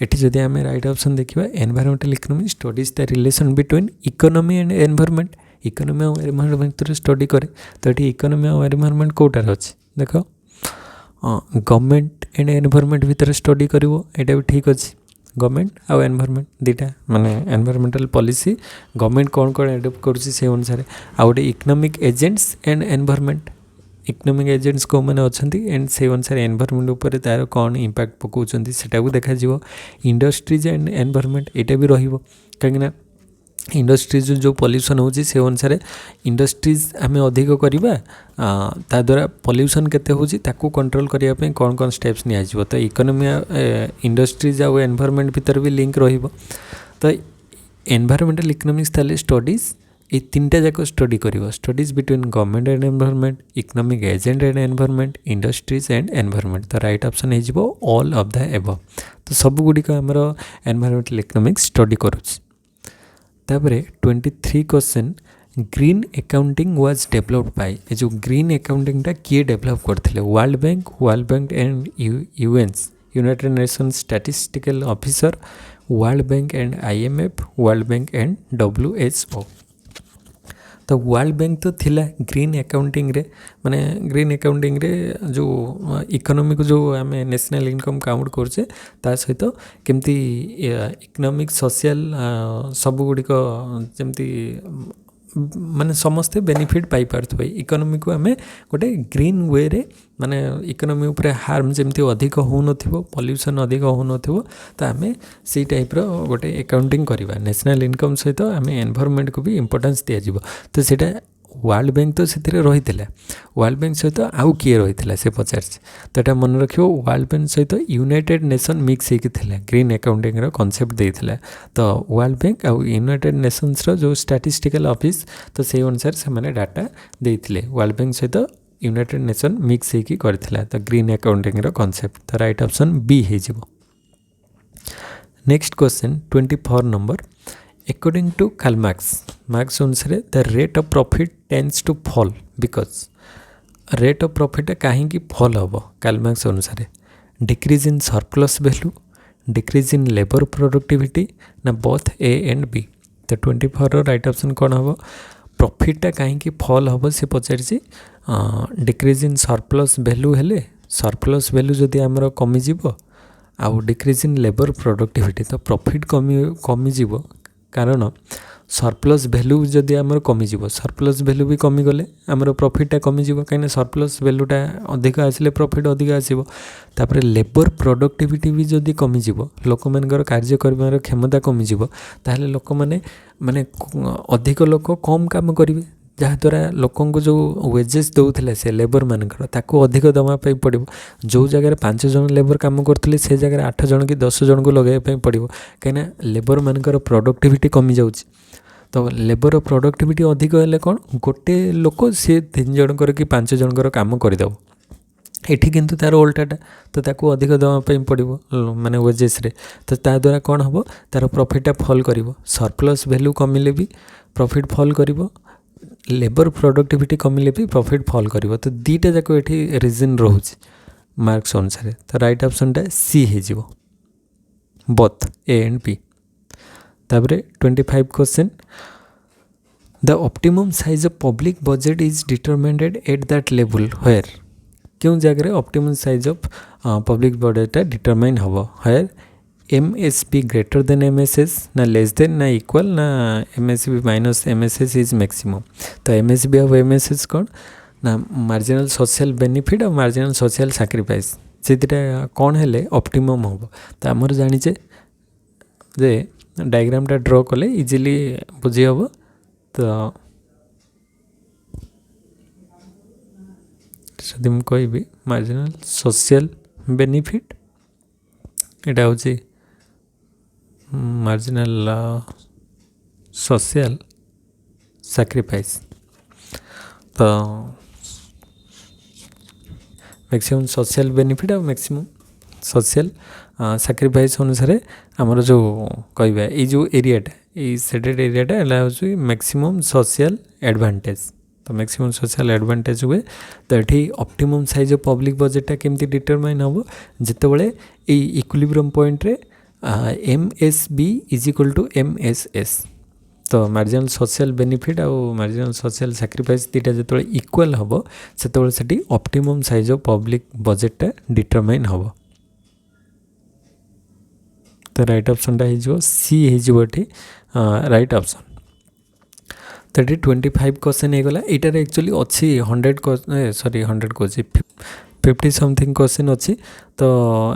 ये जदि आम राइट ऑप्शन देखा environmental economic studies the relation between economy and environment economy और एनवायरमेंट स्टडी करे तो ये इकोनॉमी और एनवायरमेंट कौटार अच्छे देख गवर्नमेंट एंड एनवायरमेंट भितर स्टडी करिवो एटा भी ठीक अच्छे गवर्नमेंट आउ एनवायरनमेंट दुटा माने एनवायरमेंटल पॉलिसी गवर्नमेंट कौन एडप्ट करुँच से अनुसार आउ गोटे economic agents and environment economic agents कौ मैंने अच्छा एंड से अनुसार एनवायरनमेंट उपर तार कौन इंपैक्ट पकाउं सेटा देखा इंडस्ट्रीज एंड एनवायरनमेंट यहाँ भी रही इंडस्ट्रीज जो पॉल्यूशन होची से अनुसार इंडस्ट्रीज आम अधिक करवा ता द्वारा पॉल्यूशन केते होची ताकू कंट्रोल करिया पे कौन कौन स्टेप्स निया जिवो तो इकोनॉमी इंडस्ट्रीज आउ एनवायरनमेंट भीतर भी लिंक रहिबो तो एनवायरमेंटल इकोनॉमिक्स ताले स्टडीज ये तीनटा जाक स्टडी करिवो studies between government and environment economic agent and environment industries and environment तो राइट ऑप्शन हो ऑल ऑफ द एबव तो सब गुड़िक आमर एनवायरमेंटल इकोनॉमिक्स स्टडी करुच्छ तापर 23 question green accounting was developed by ये जो ग्रीन अकाउंटिंग किए डेवलप करते World Bank and UN's United Nations statistical officer World Bank and IMF World Bank and WHO तो वर्ल्ड बैंक तो थिला ग्रीन अकाउंटिंग रे माने ग्रीन अकाउंटिंग रे जो इकोनॉमी को जो आम नेशनल इनकम काउंट करछे ता सहित केमती इकोनॉमिक सोशल सब गुड़िक जमती माने समस्ते बेनिफिट पाई पारथबे इकोनॉमी को आम गोटे ग्रीन वे रे माने इकोनॉमी उपरे हार्म जमती अधिक हो नथिबो पॉल्यूशन अधिक हो नथिबो तो आम से टाइप रो गोटे अकाउंटिंग करवा नेशनल इनकम सहित आम एनवायरनमेंट को भी इंपोर्टेंस दिया जिवो तो सेटा वर्ल्ड बैंक तो से रही वर्ल्ड बैंक सहित आउ किए रही से पचार तो यहाँ मन रख वर्ल्ड बैंक सहित यूनाइटेड नेशन मिक्स होती ग्रीन अकाउंटिंग कॉन्सेप्ट देता तो वर्ल्ड बैंक आउ यूनाइटेड नेशंस जो स्टैटिस्टिकल ऑफिस तो से अनुसार से डाटा देते वर्ल्ड बैंक सहित यूनाइटेड नेशन मिक्स होकर करथिला तो ग्रीन अकाउंटिंग कॉन्सेप्ट तो राइट ऑप्शन बी हो next question 24 number According to Karl Marx अनुसार the rate of profit tends to fall because rate of profit कहीं fall हम Karl Marx अनुसार decrease in surplus value decrease in labor productivity ना both A and B तो 24 right option कौन हम प्रॉफिटा कहीं fall हम से पचार decrease in surplus value हेले surplus value जदि आमर कमिजिब आउ decrease in labor productivity तो प्रॉफिट कमिजिब कारण सरप्लस भैल्यू जदि आमर कमिजिब सरप्लस भैल्यू भी कमिगले आमर प्रॉफिटा कमिजिब कहीं सरप्लस भैल्यूटा अधिक आसिले प्रॉफिट अधिक आसिबो तापर लेबर प्रोडक्टिविटी भी जदि कमिजिब लोक मानकर कार्य करबार क्षमता कमिजिब ताहले लोक माने माने अधिक लोक कम काम करिवे जहाँद्वारा लोक जो वेजेस दौले से लेबर मानकर ताकू अधिक दवाई पड़ो जो जगह 5 जन लेबर काम करते से जगह 8 जन कि 10 जन को लगे पड़ो कहीं लेबर मानकर प्रोडक्टिविटी कमी जाऊँगी तो लेबर प्रोडक्टिविटी अधिक हेल्ले कौन गोटे लोक सी 3 जनकर कि 5 जनकर काम करदेव एठी किंतु तार उल्टाटा तो ताकू अधिक दवाई पड़ो माने वेजेस रे तो ता द्वारा कौन हम तार प्रॉफिटा फॉल करिवो सरप्लस वैल्यू कमिले भी प्रॉफिट फॉल करिवो लेबर प्रोडक्टिविटी कमिले भी प्रॉफिट फॉल करिवो तो दीटा जाक ये रिजन रोचे मार्क्स अनुसार तो राइट ऑप्शनटा सी हो बोथ ए एंड बी तापर 25 question the optimum size of public budget is determined at that level where क्यों जगह optimum size of public budget determine हम where MSP greater than MSS ना less than ना equal ना MSP minus MSS is maximum तो MSP और MSS कौन ना मार्जिनल सोशल बेनिफिट और मार्जिनल सोशल सैक्रिफाइस से कौन हेले ऑप्टिमम हम तो आमर जानीचे जे डायग्रामटा ड्र कले इजिली बुझी हम तो जदि मुझे कहबी मार्जिनल सोशल बेनिफिट यहाँ हूँ मार्जिनल सोशल सैक्रिफाइस तो मैक्सिमम सोशल बेनिफिट और मैक्सिमम सोशल सैक्रिफाइस अनुसार आमर जो कहबा ये जो एरियाटा ये सेडेड एरियाटा हूँ मैक्सिमम सोशल एडवांटेज तो मैक्सिमम सोशल एडवांटेज हुए तो ये ऑप्टिमम साइज ऑफ पब्लिक बजेटा केमती डिटरमाइन हम जितेबाला इक्विलिब्रियम पॉइंट रे MSB is equal to MSS तो मार्जिनल सोशल बेनिफिट और मार्जिनल सोशल सैक्रिफाइस दीटा जो इक्वल हम से ऑप्टिमम साइज ऑफ पब्लिक बजेटा डिटरमाइन हम तो राइट ऑप्शनटा हो सी हो राइट ऑप्शन। तो ये 25 क्वेश्चन होगला यार एक्चुअली अच्छी 100 सॉरी 100 कौन 50 समथिंग क्वेश्चन अच्छी। तो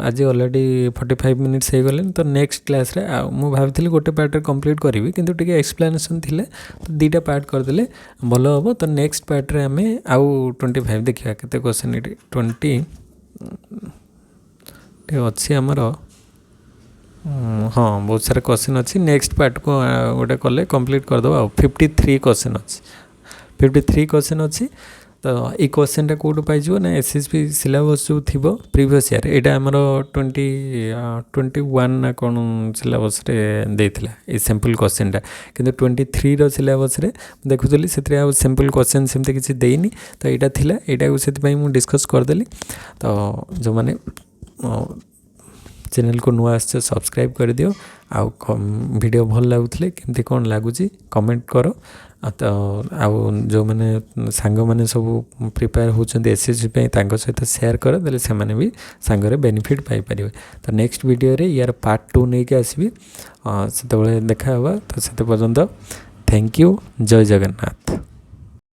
आज ऑलरेडी 45 मिनिट्स हो गले। तो नेक्स्ट क्लास रे मु भाभी गोटे पार्ट कंप्लीट करी कि एक्सप्लेनेशन थिले तो दुईटा पार्ट करदे भल हम। तो नेक्स्ट पार्ट रे आम आउ 25 देखा केते क्वेश्चन ये 20 अच्छी आमर हाँ बहुत सारा क्वेश्चन अच्छी। नेक्स्ट पार्ट को गोटे कले कंप्लीट करदे। 53 क्वेश्चन अच्छी 53 क्वेश्चन अच्छी। तो ये क्वेश्चन कौटू पाई ना एसएसबी सिलेबस जो थी प्रीवियस ईयर यहाँ आमर 21 ना कौन सिलेबस देता ये सिंपल क्वेश्चन टा कि 23 सिलेबस देखुली से सिंपल क्वेश्चन सेमती किसी देनी। तो यहाँ थिला यहाँ से मुझे डिस्कस करदेली। तो जो मैंने चैनल को नुआ आस सब्सक्राइब कर दियो। आउ वीडियो भल लगुले केमती कौन लगुच कमेंट करो। तो आउ जो मैंने सांग मैंने सब प्रिपेयर होती एसएसबी सहित शेयर कर देले से मैंने भी सांगरे बेनिफिट पाई परिवे। तो नेक्स्ट वीडियो रे यार पार्ट 2 नहीं आसबि से देखा। तो से पर्यंत थैंक यू। जय जगन्नाथ।